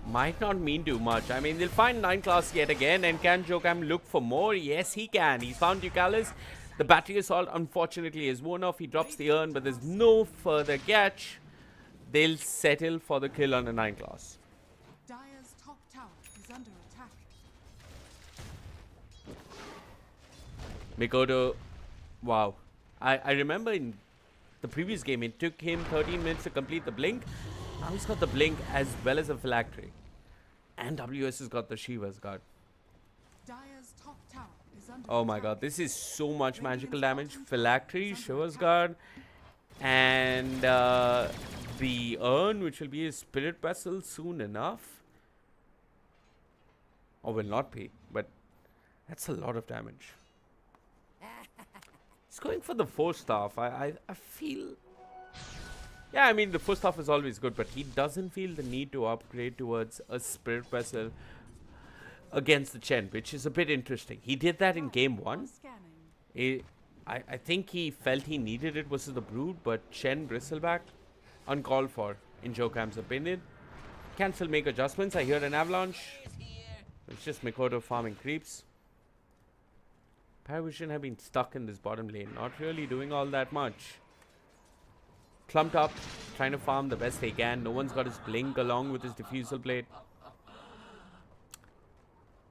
might not mean too much. I mean, they'll find 9 class yet again, and can Jokam look for more? Yes, he can. He's found Ducalis. The battery assault, unfortunately, is worn off. He drops the urn, but there's no further catch. They'll settle for the kill on the 9 class. Dire's top tower is under attack. Mikoto, wow. I remember in the previous game, it took him 13 minutes to complete the blink. Now he's got the blink as well as a phylactery. And WS has got the Shiva's guard. Dire's top tower is under Oh my god, this is so much magical damage. Phylactery, Shiva's guard, and the urn, which will be a spirit vessel soon enough. Or will not be, but that's a lot of damage. He's going for the 4 staff. I feel... Yeah, I mean, the 4 staff is always good, but he doesn't feel the need to upgrade towards a spirit vessel against the Chen, which is a bit interesting. He did that in game 1. scanning. I think he felt he needed it versus the Brood, but Chen Bristleback, uncalled for, in Jokam's opinion. Can still make adjustments. I hear an avalanche. It's just Mikoto farming creeps. Paravision have been stuck in this bottom lane, not really doing all that much. Clumped up, trying to farm the best they can. No one's got his blink along with his diffusal blade.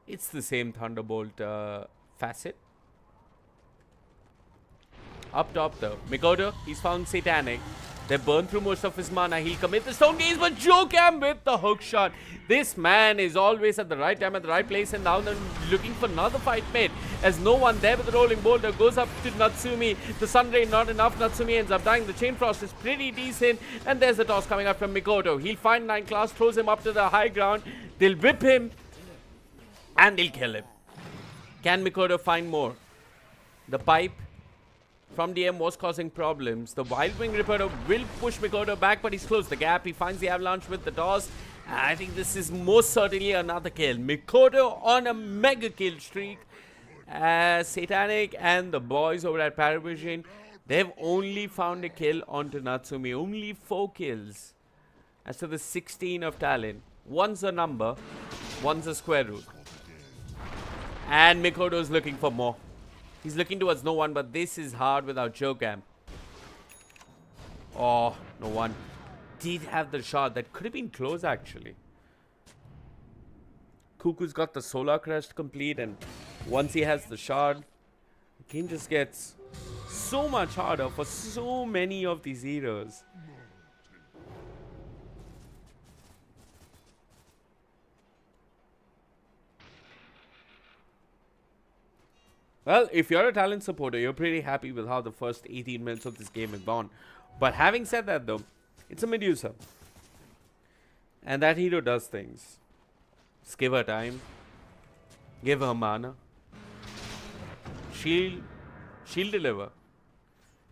It's the same Thunderbolt facet. Up top though, Mikoto, he's found Satanic. They burned through most of his mana. He'll commit the stone gaze, but Jokam with the hook shot. This man is always at the right time, at the right place, and now they're looking for another fight mate. As no one there with the rolling boulder goes up to Natsumi. The Sun Ray not enough. Natsumi ends up dying. The Chain Frost is pretty decent, and there's the toss coming up from Mikoto. He'll find 9 class, throws him up to the high ground. They'll whip him, and they'll kill him. Can Mikoto find more? The pipe from DM was causing problems. The Wild Wing Ripper will push Mikoto back, but he's closed the gap. He finds the avalanche with the toss. I think this is most certainly another kill. Mikoto on a mega kill streak. Satanic and the boys over at Paravision They've only found a kill onto Natsumi. Only 4 kills. As to the 16 of Talon. One's a number, one's a square root. And Mikoto's looking for more. He's looking towards no one, but this is hard without Jokam. Oh, no one. Did have the shot. That could have been close, actually. Cuckoo's got the Solar Crest complete, and once he has the shard, the game just gets so much harder for so many of these heroes. Well, if you're a Talon supporter, you're pretty happy with how the first 18 minutes of this game have gone. But having said that, though, it's a Medusa. And that hero does things. Just give her time. Give her mana. She'll deliver.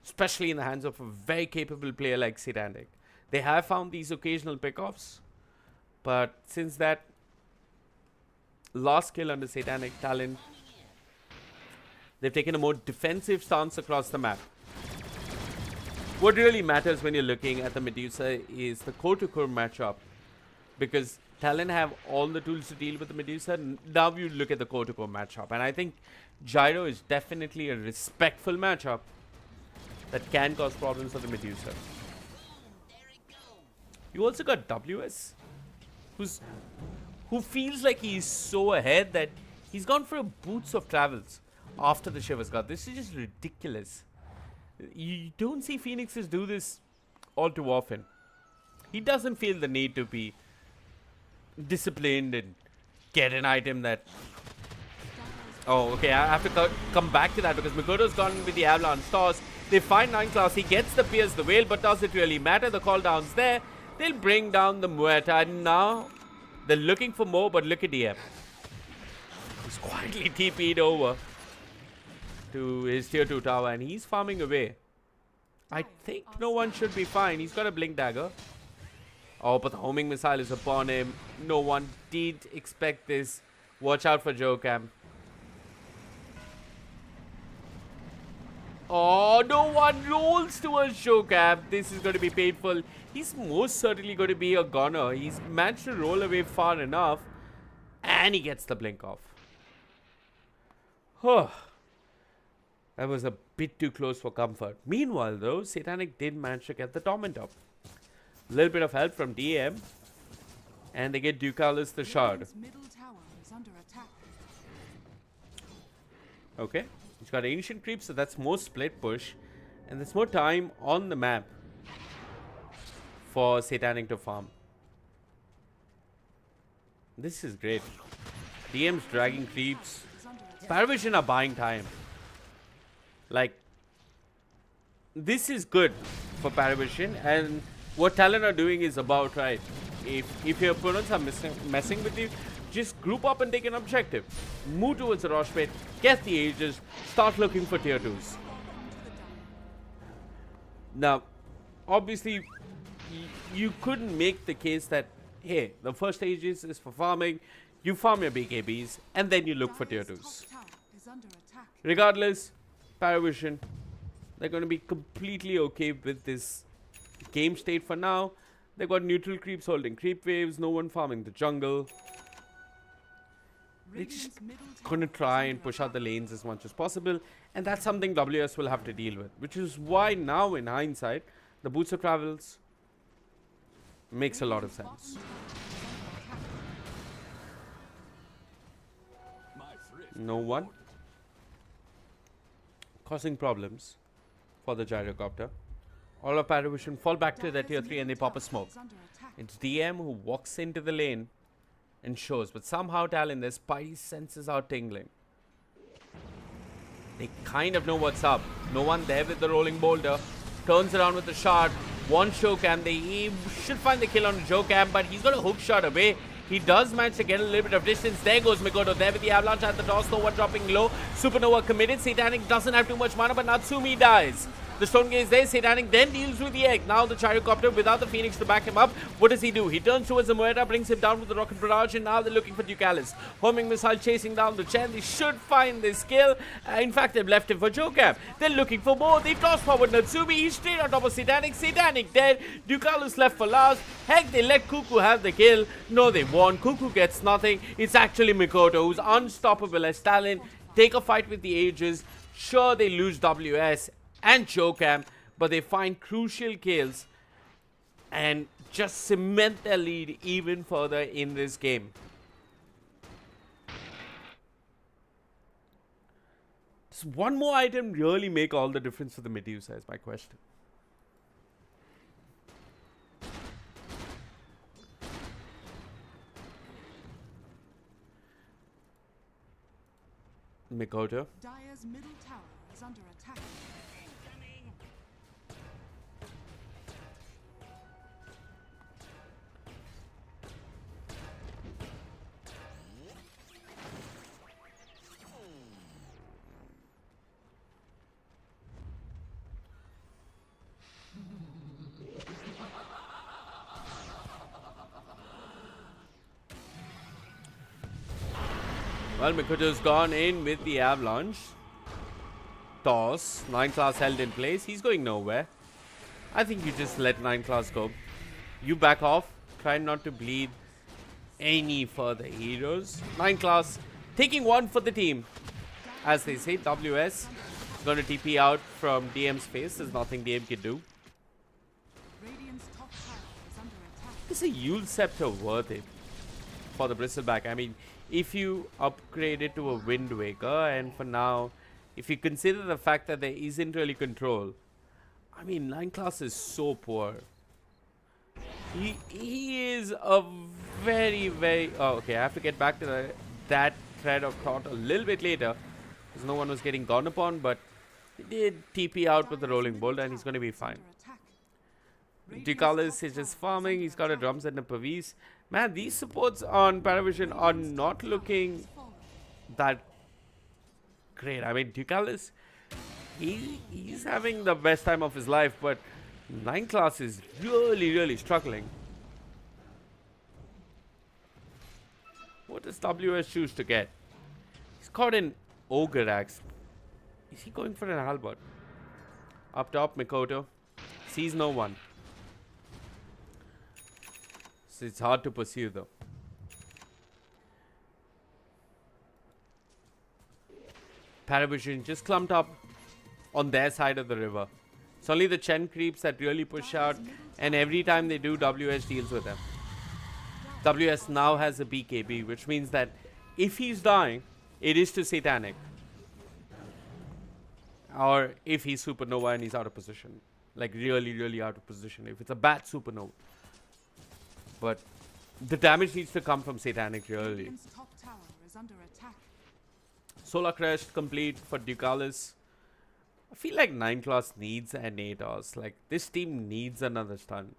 Especially in the hands of a very capable player like Satanic. They have found these occasional pickoffs. But since that last kill under Satanic, Talon, they've taken a more defensive stance across the map. What really matters when you're looking at the Medusa is the core-to-core matchup. Because Talon have all the tools to deal with the Medusa. Now you look at the core-to-core matchup. And I think Gyro is definitely a respectful matchup that can cause problems for the Medusa. You also got WS, who feels like he's so ahead that he's gone for a Boots of Travels after the Shiver's God. This is just ridiculous. You don't see Phoenixes do this all too often. He doesn't feel the need to be disciplined and get an item that... Oh, okay, I have to come back to that because Mikoto's gone with the Avalanche Stars. They find 9 class. He gets the Pierce the Whale, but does it really matter? The cooldown's there. They'll bring down the Muerta. And now they're looking for more, but look at DM. He's quietly TP'd over to his tier 2 tower and he's farming away. I think no one should be fine. He's got a Blink Dagger. Oh, but the homing missile is upon him. No one did expect this. Watch out for Jokam. Oh, no one rolls towards Jokam. This is going to be painful. He's most certainly going to be a goner. He's managed to roll away far enough. And he gets the blink off. Huh. That was a bit too close for comfort. Meanwhile, though, Satanic did manage to get the Torment up. A little bit of help from DM. And they get Ducalis the Shard. Radiant's middle tower is under attack. Okay. He's got Ancient Creep, so that's more split push. And there's more time on the map for Satanic to farm. This is great. DM's dragging creeps. Paravision are buying time. Like, this is good for Paravision, and what Talon are doing is about right. If your opponents are messing with you, just group up and take an objective. Move towards the Rosh Pit, get the Aegis, start looking for tier 2s. Now, obviously, you couldn't make the case that, hey, the first Aegis is for farming, you farm your BKBs, and then you look for tier 2s. Regardless, Paravision, they're going to be completely okay with this game state for now. They've got neutral creeps holding creep waves, no one farming the jungle. They're just going to try and push out the lanes as much as possible, and that's something WS will have to deal with, which is why now, in hindsight, the Boots of Travels makes a lot of sense. No one. Causing problems for the Gyrocopter. All of Paravision fall back to their tier 3 and they pop a smoke. It's DM who walks into the lane and shows, but somehow Talon, their spidey senses are tingling. They kind of know what's up. No one there with the rolling boulder. Turns around with the shard. One Jokam. They should find the kill on Jokam, but he's got a hook shot away. He does manage to get a little bit of distance. There goes Mikoto. There with the Avalanche at the door. Nova dropping low. Supernova committed. Satanic doesn't have too much mana, but Natsumi dies. The Stone Gaze there. Satanic then deals with the egg. Now the Gyrocopter without the Phoenix to back him up. What does he do? He turns towards the Moeta, brings him down with the Rocket Barrage, and now they're looking for Ducalis. Homing Missile chasing down the Chen. They should find this kill. In fact, they've left him for Jocam. They're looking for more. They toss forward Natsumi. He's straight on top of Satanic. Satanic dead. Ducalis left for last. Heck, they let Cuckoo have the kill. No, they won. Cuckoo gets nothing. It's actually Mikoto who's unstoppable as Talon. Take a fight with the Aegis. Sure, they lose WS and Jocam, but they find crucial kills and just cement their lead even further in this game. Does one more item really make all the difference for the Medusa is my question. Mikoto. Dire's middle tower is under attack. Well, Mikoto's gone in with the Avalanche. Toss. 9 class held in place. He's going nowhere. I think you just let 9 class go. You back off. Try not to bleed any further heroes. 9 class taking one for the team. As they say, WS is going to TP out from DM's face. There's nothing DM can do. Radiant's top tower is under attack. Is a Yule Scepter worth it for the Bristleback? I mean, if you upgrade it to a Wind Waker, and for now, if you consider the fact that there isn't really control, I mean, 9 class is so poor. He is a very, very... Oh, okay, I have to get back to that thread of thought a little bit later, because no one was getting gone upon, but he did TP out with the Rolling Bolt, and he's going to be fine. Ducalis is just farming. He's got a drum set and a Pavis. Man, these supports on Paravision are not looking that great. I mean, Ducalis, he's having the best time of his life, but 9 class is really, really struggling. What does WS choose to get? He's caught in Ogre Axe. Is he going for an halberd? Up top, Mikoto sees no one. So it's hard to pursue though. Paravision just clumped up on their side of the river. It's only the Chen creeps that really push out, and every time they do, WS deals with them. WS now has a BKB, which means that if he's dying, it is to Satanic. Or if he's Supernova and he's out of position. Like really, really out of position. If it's a bad Supernova. But the damage needs to come from Satanic really. Radiant's top tower is under attack. Solar Crest complete for Ducalis. I feel like 9 class needs an ATOS. Like this team needs another stun.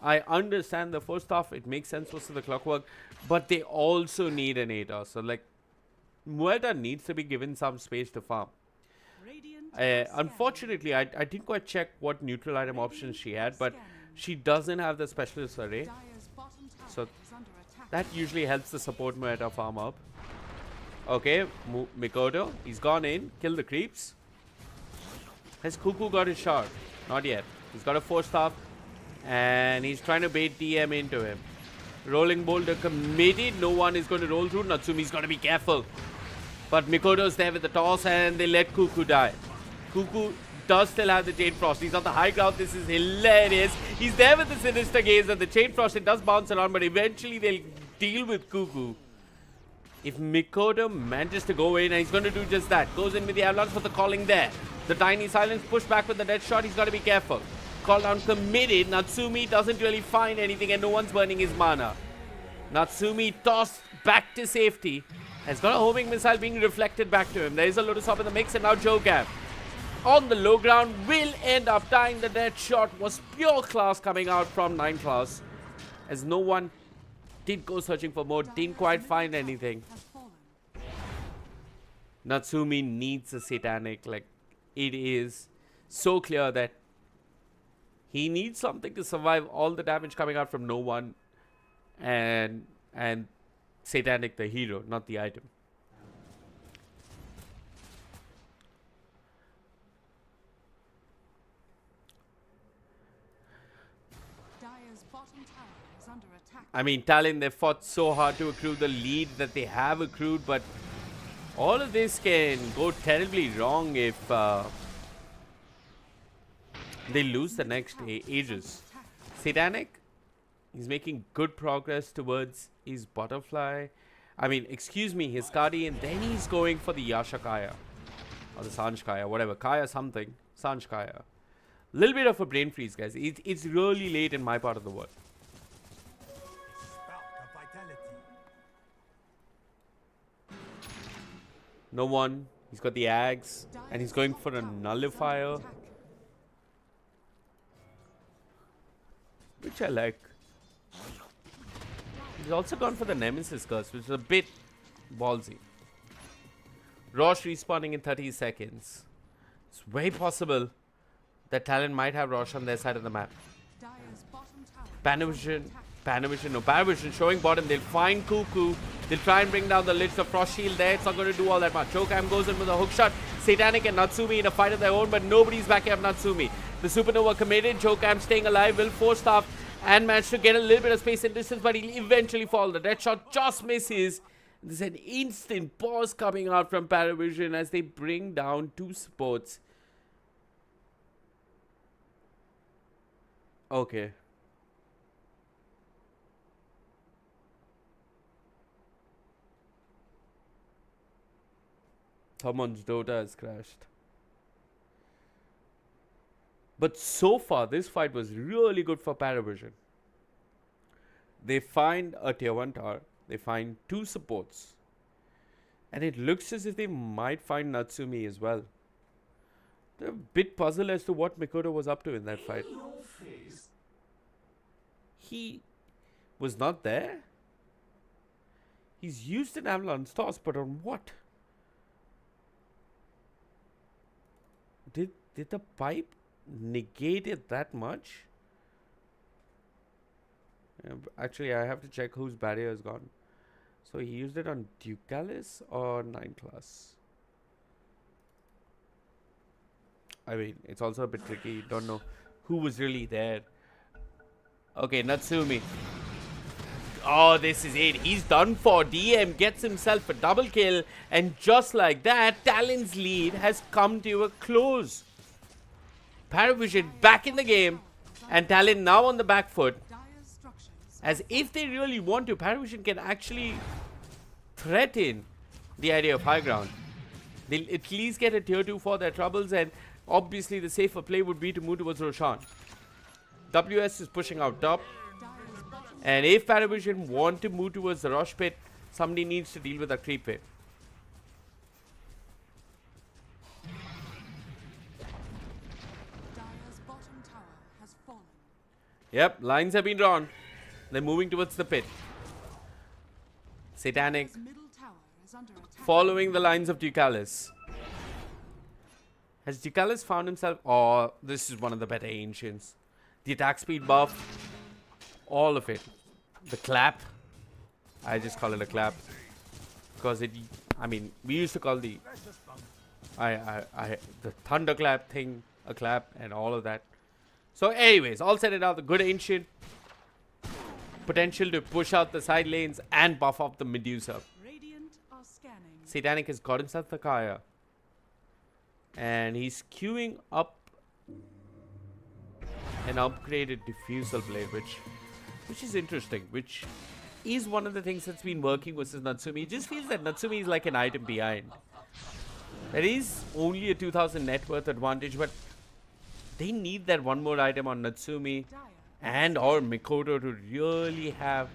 I understand the first half, it makes sense for the clockwork, but they also need an ATOS. So like Muerta needs to be given some space to farm. Unfortunately, I didn't quite check what neutral item options she had, but she doesn't have the specialist array. So that usually helps the support Muerta farm up. Okay, Mikoto, he's gone in, kill the creeps. Has Cuckoo got his shard? Not yet. He's got a 4-star and he's trying to bait DM into him. Rolling Boulder committed. No one is going to roll through. Natsumi's got to be careful. But Mikoto's there with the toss and they let Cuckoo die. Cuckoo does still have the Jade Frost. He's on the high ground. This is hilarious. He's there with the Sinister Gaze and the Jade Frost. It does bounce around, but eventually they'll deal with Cuckoo. If Mikoto manages to go in, and he's going to do just that. Goes in with the Avalanche for the calling there. The Tiny Silence push back with the dead shot. He's got to be careful. Call down committed. Natsumi doesn't really find anything and no one's burning his mana. Natsumi tossed back to safety. Has got a homing missile being reflected back to him. There is a Lotus Hop in the mix and now Jocam on the low ground will end up dying. The dead shot was pure class coming out from 9 class. As no one did go searching for more. Didn't quite find anything. Natsumi needs a Satanic. Like, it is so clear that he needs something to survive all the damage coming out from no one and Satanic the hero, not the item. Dire's bottom tower is under attack. I mean, Talon, they fought so hard to accrue the lead that they have accrued, but all of this can go terribly wrong if they lose the next ages. Satanic, he's making good progress towards his butterfly. I mean, excuse me, his Guardian. Then he's going for the Yashakaya. Or the Sanjkaya, whatever. Kaya something. Sanjkaya. Little bit of a brain freeze, guys. It's really late in my part of the world. Spark of vitality. No one. He's got the Ags. And he's going for a Nullifier. Which I like. He's also gone for the Nemesis Curse, which is a bit ballsy. Rosh respawning in 30 seconds. It's very possible that Talon might have Rosh on their side of the map. Dire's bottom tower. Paravision showing bottom. They'll find Cuckoo. They'll try and bring down the Lich. The Frost Shield there. It's not going to do all that much. Chokam goes in with a hook shot. Satanic and Natsumi in a fight of their own, but nobody's backing up Natsumi. The Supernova committed. Chokam staying alive. Will force staff and manage to get a little bit of space and distance, but he'll eventually fall. The dead shot just misses. There's an instant pause coming out from Paravision as they bring down two supports. Okay. Someone's Dota has crashed. But so far, this fight was really good for Paravision. They find a tier 1 tower. They find two supports. And it looks as if they might find Natsumi as well. They're a bit puzzled as to what Mikoto was up to in that fight. He was not there? He's used an Avalon's toss, but on what? Did the pipe negate it that much? Actually, I have to check whose barrier is gone. So he used it on Ducalis or 9 class. I mean, it's also a bit tricky. You don't know who was really there. Okay, Natsumi. Oh, this is it. He's done for. DM gets himself a double kill. And just like that, Talon's lead has come to a close. Paravision back in the game. And Talon now on the back foot. Dire's structures. As if they really want to, Paravision can actually threaten the idea of high ground. They'll at least get a tier 2 for their troubles, and obviously the safer play would be to move towards Roshan. WS is pushing out top, Dire's bottom and if Paravision want to move towards the Rosh pit, somebody needs to deal with that creep wave. Dire's bottom tower has fallen. Yep, lines have been drawn. They're moving towards the pit. Satanic Dire's middle tower is under attack. following the lines of Ducalis. Has Ducalis found himself? Oh, this is one of the better ancients. The attack speed buff. All of it. The clap. I just call it a clap. Because it, I mean, we used to call the the thunderclap thing a clap and all of that. So anyways, all said and done, the good ancient potential to push out the side lanes and buff up the Medusa. Radiant are scanning. Satanic has got himself the Kaya. And he's queuing up an upgraded diffusal blade, which is interesting, which is one of the things that's been working versus Natsumi. It just feels that Natsumi is like an item behind. There is only a 2000 net worth advantage, but they need that one more item on Natsumi Dire and or Mikoto to really have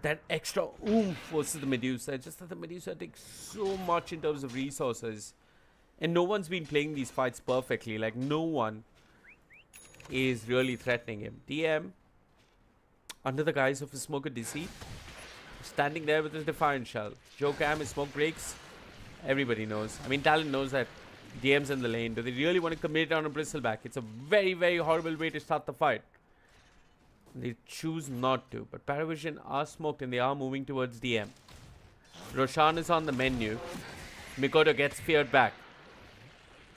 that extra oomph versus the Medusa. It's just that the Medusa takes so much in terms of resources. And no one's been playing these fights perfectly. Like, no one is really threatening him. DM, under the guise of a Smoke of Deceit, standing there with his Defiant Shell. Joe Cam, his smoke breaks. Everybody knows. I mean, Talon knows that DM's in the lane. Do they really want to commit on a bristleback? It's a very, very horrible way to start the fight. They choose not to. But Paravision are smoked and they are moving towards DM. Roshan is on the menu. Mikoto gets feared back.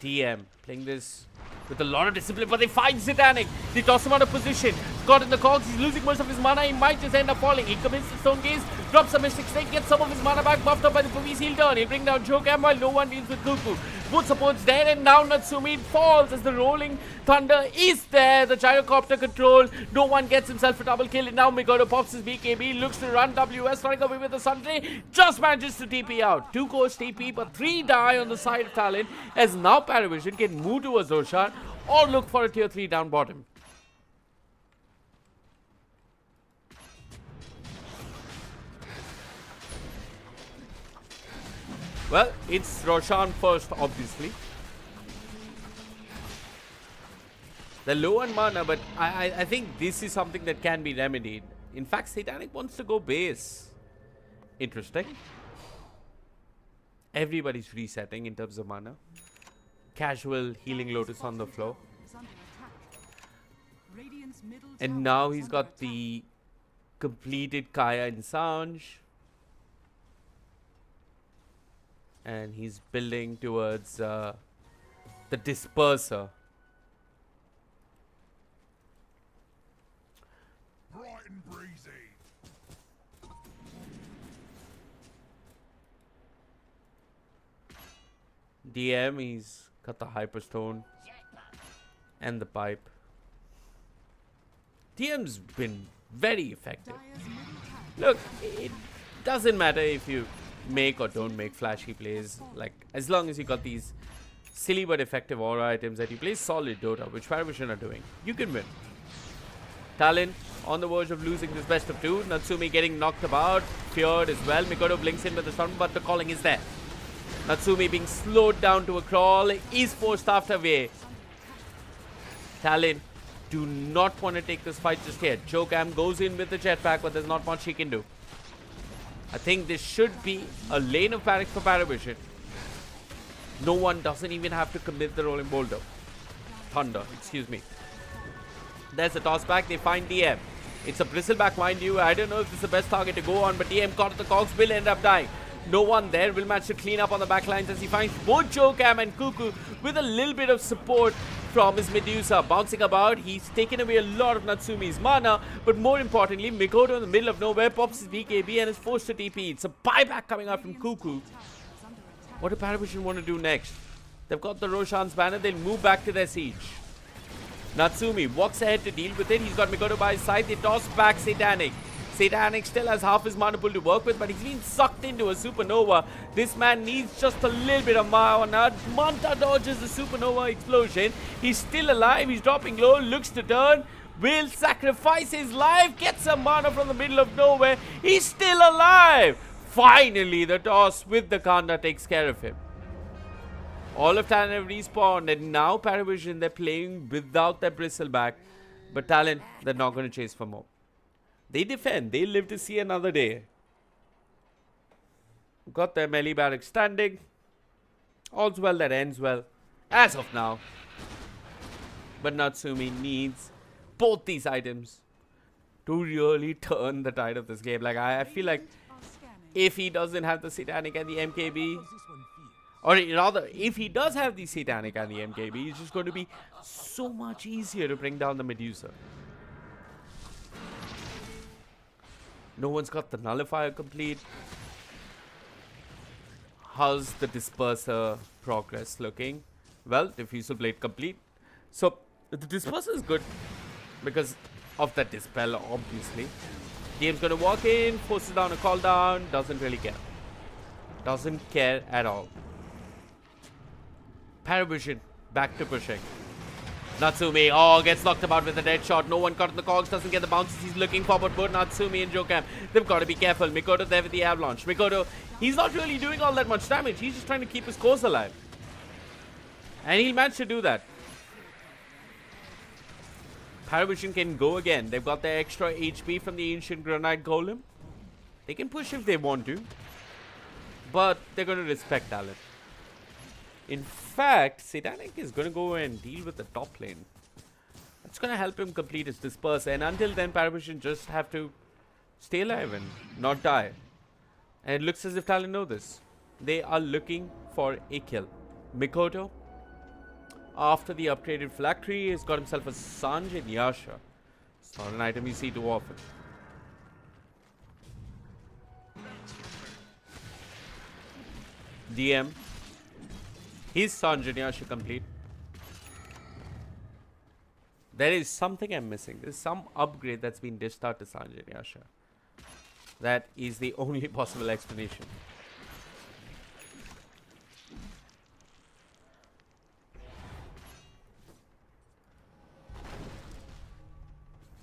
DM playing this with a lot of discipline, but they find Satanic. They toss him out of position. Caught in the cogs. He's losing most of his mana. He might just end up falling. He commits the Stone Gaze, drops a Mystic Snake, gets some of his mana back, buffed up by the Pumi's heal turn. He'll bring down Jokam while no one deals with Cuckoo. Both supports dead, and now Natsumi falls as the Rolling Thunder is there. The gyrocopter control. No one gets himself a double kill, and now Mikoto pops his BKB, looks to run WS, running away with the Sundry. Just manages to TP out. 2 cores TP, but 3 die on the side of Talon, as now Paravision can move towards Roshan or look for a tier 3 down bottom. Well, it's Roshan first, obviously. They're low on mana, but I think this is something that can be remedied. In fact, Satanic wants to go base. Interesting. Everybody's resetting in terms of mana. Casual healing Lotus on the floor. Is under attack. Radiant's middle tower And now is he's under got attack. the completed Kaya and Sanj. And he's building towards the Disperser. Bright and breezy. DM, he's got the Hyperstone and the pipe. DM's been very effective. Dire's middle tower Look, it doesn't matter if you make or don't make flashy plays. Like, as long as you got these silly but effective aura items that you play solid Dota, which Paravision are doing, you can win. Talon on the verge of losing this best of 2. Natsumi getting knocked about, feared as well. Mikoto blinks in with the stun, but the calling is there. Natsumi being slowed down to a crawl is forced after way. Talon do not want to take this fight just yet. Jokam goes in with the jetpack, but there's not much he can do. I think this should be a lane of panic for Paravision. No one doesn't even have to commit the rolling boulder. Thunder, excuse me. There's a toss back. They find DM. It's a bristleback, mind you. I don't know if this is the best target to go on, but DM caught at the cogs will end up dying. No one there will manage to clean up on the back lines as he finds both Jokam and Cuckoo with a little bit of support from his Medusa. Bouncing about, he's taken away a lot of Natsumi's mana, but more importantly, Mikoto in the middle of nowhere pops his BKB and is forced to TP. It's a buyback coming out from Cuckoo. What do Paravision want to do next? They've got the Roshan's banner, they'll move back to their siege. Natsumi walks ahead to deal with it. He's got Mikoto by his side. They toss back Satanic. Satanic still has half his mana pool to work with, but he's been sucked into a supernova. This man needs just a little bit of mana. Manta dodges the supernova explosion. He's still alive. He's dropping low. Looks to turn. Will sacrifice his life. Gets some mana from the middle of nowhere. He's still alive. Finally, the toss with the Kanda takes care of him. All of Talon have respawned, and now Paravision, they're playing without their bristleback. But Talon, they're not going to chase for more. They defend. They live to see another day. Got their melee barracks standing. All's well that ends well. As of now. But Natsumi needs both these items to really turn the tide of this game. Like, I feel like are scanning. if he doesn't have the Satanic and the MKB, How's this one feel? or rather, if he does have the Satanic and the MKB, it's just going to be so much easier to bring down the Medusa. No one's got the Nullifier complete. How's the Disperser progress looking? Well, Diffusal Blade complete. So, the Disperser is good because of that Dispel, obviously. DM's going to walk in, forces down a call down, doesn't really care. Doesn't care at all. Paravision, back to pushing. Natsumi, gets knocked about with a dead shot. No one caught in the cogs, doesn't get the bounces he's looking for, but both Natsumi and Jokam, they've got to be careful. Mikoto there with the avalanche. Mikoto, he's not really doing all that much damage. He's just trying to keep his cores alive. And he'll manage to do that. Paravision can go again. They've got their extra HP from the Ancient Granite Golem. They can push if they want to. But they're going to respect Talon. In fact, Satanic is going to go and deal with the top lane. It's going to help him complete his disperse. And until then, Paravision just have to stay alive and not die. And it looks as if Talon know this. They are looking for a kill. Mikoto, after the upgraded phylactery, has got himself a Sanjay Nyasha. It's not an item you see too often. DM. His Sanjay Nyasha complete. There is something I'm missing. There's some upgrade that's been dished out to Sanjay Nyasha. That is the only possible explanation.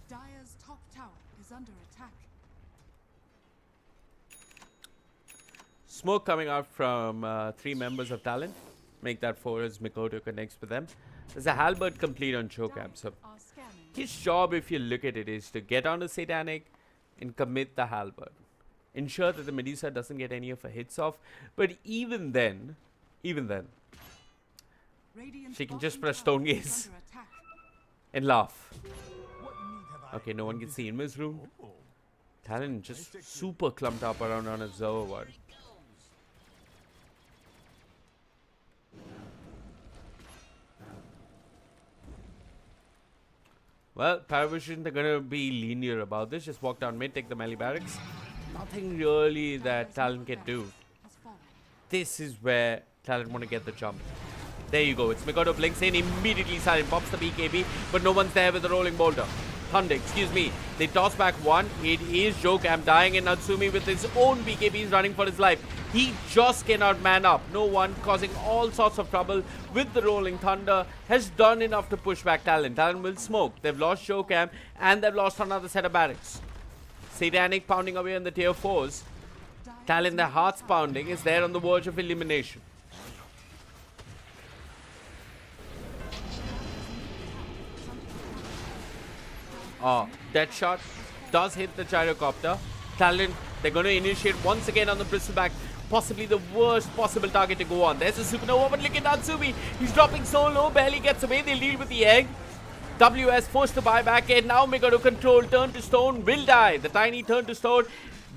Dire's top tower is under attack. Smoke coming out from 3 members of Talon. Make that 4 as Mikoto connects with them. There's a halberd complete on Chokam. So Are scanning. his job, if you look at it, is to get onto Satanic and commit the halberd. Ensure that the Medusa doesn't get any of her hits off. But even then, Radiant's she can bottom just press tower stone is gaze under attack. and laugh. What need have I Okay, no one can see in this room. Oh, Talon just super clumped up around on Observer Ward. Well, Paravision, they're gonna be linear about this. Just walk down mid, take the melee barracks. Nothing really that Talon can do. Has fallen. This is where Talon want to get the jump. There you go. It's Mikoto blinks in, immediately silent, pops the BKB, but no one's there with the rolling boulder. Thunder, excuse me. They toss back one. It is Jokam dying, and Natsumi with his own BKBs running for his life. He just cannot man up. No one, causing all sorts of trouble with the rolling thunder, has done enough to push back Talon. Talon will smoke. They've lost Jokam, and they've lost another set of barracks. Satanic pounding away on the tier 4s. Talon, their hearts pounding, is there on the verge of elimination. That shot does hit the gyrocopter. Talon, they're going to initiate once again on the bristleback. Possibly the worst possible target to go on. There's a supernova, but look at Natsumi. He's dropping so low, barely gets away. They'll deal with the egg. WS forced to buy back, and now Mikoto control. Turn to stone will die. The tiny turn to stone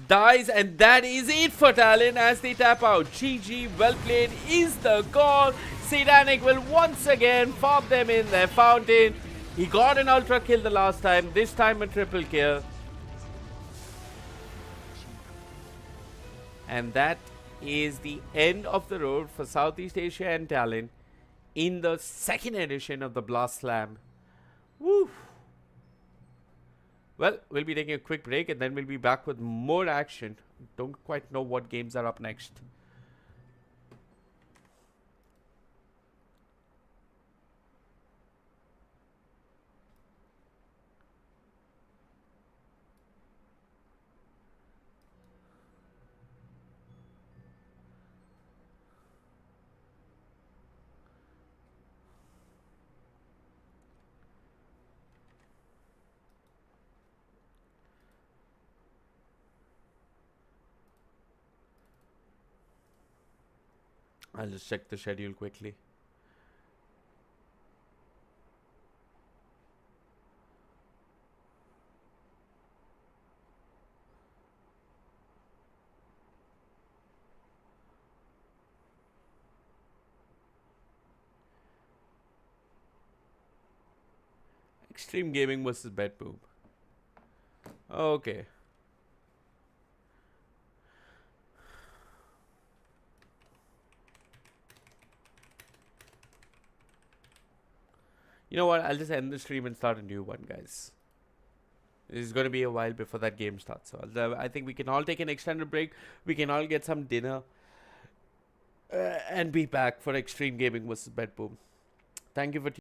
dies, and that is it for Talon as they tap out. GG, well played is the call. Satanic will once again fob them in their fountain. He got an ultra kill the last time, this time a triple kill. And that is the end of the road for Southeast Asia and Talon in the second edition of the Blast Slam. Woo! Well, we'll be taking a quick break and then we'll be back with more action. Don't quite know what games are up next. I'll just check the schedule quickly. Extreme Gaming versus Bedboom. Okay. You know what? I'll just end the stream and start a new one, guys. It's going to be a while before that game starts. So I think we can all take an extended break. We can all get some dinner. And be back for Extreme Gaming versus Bedboom. Thank you for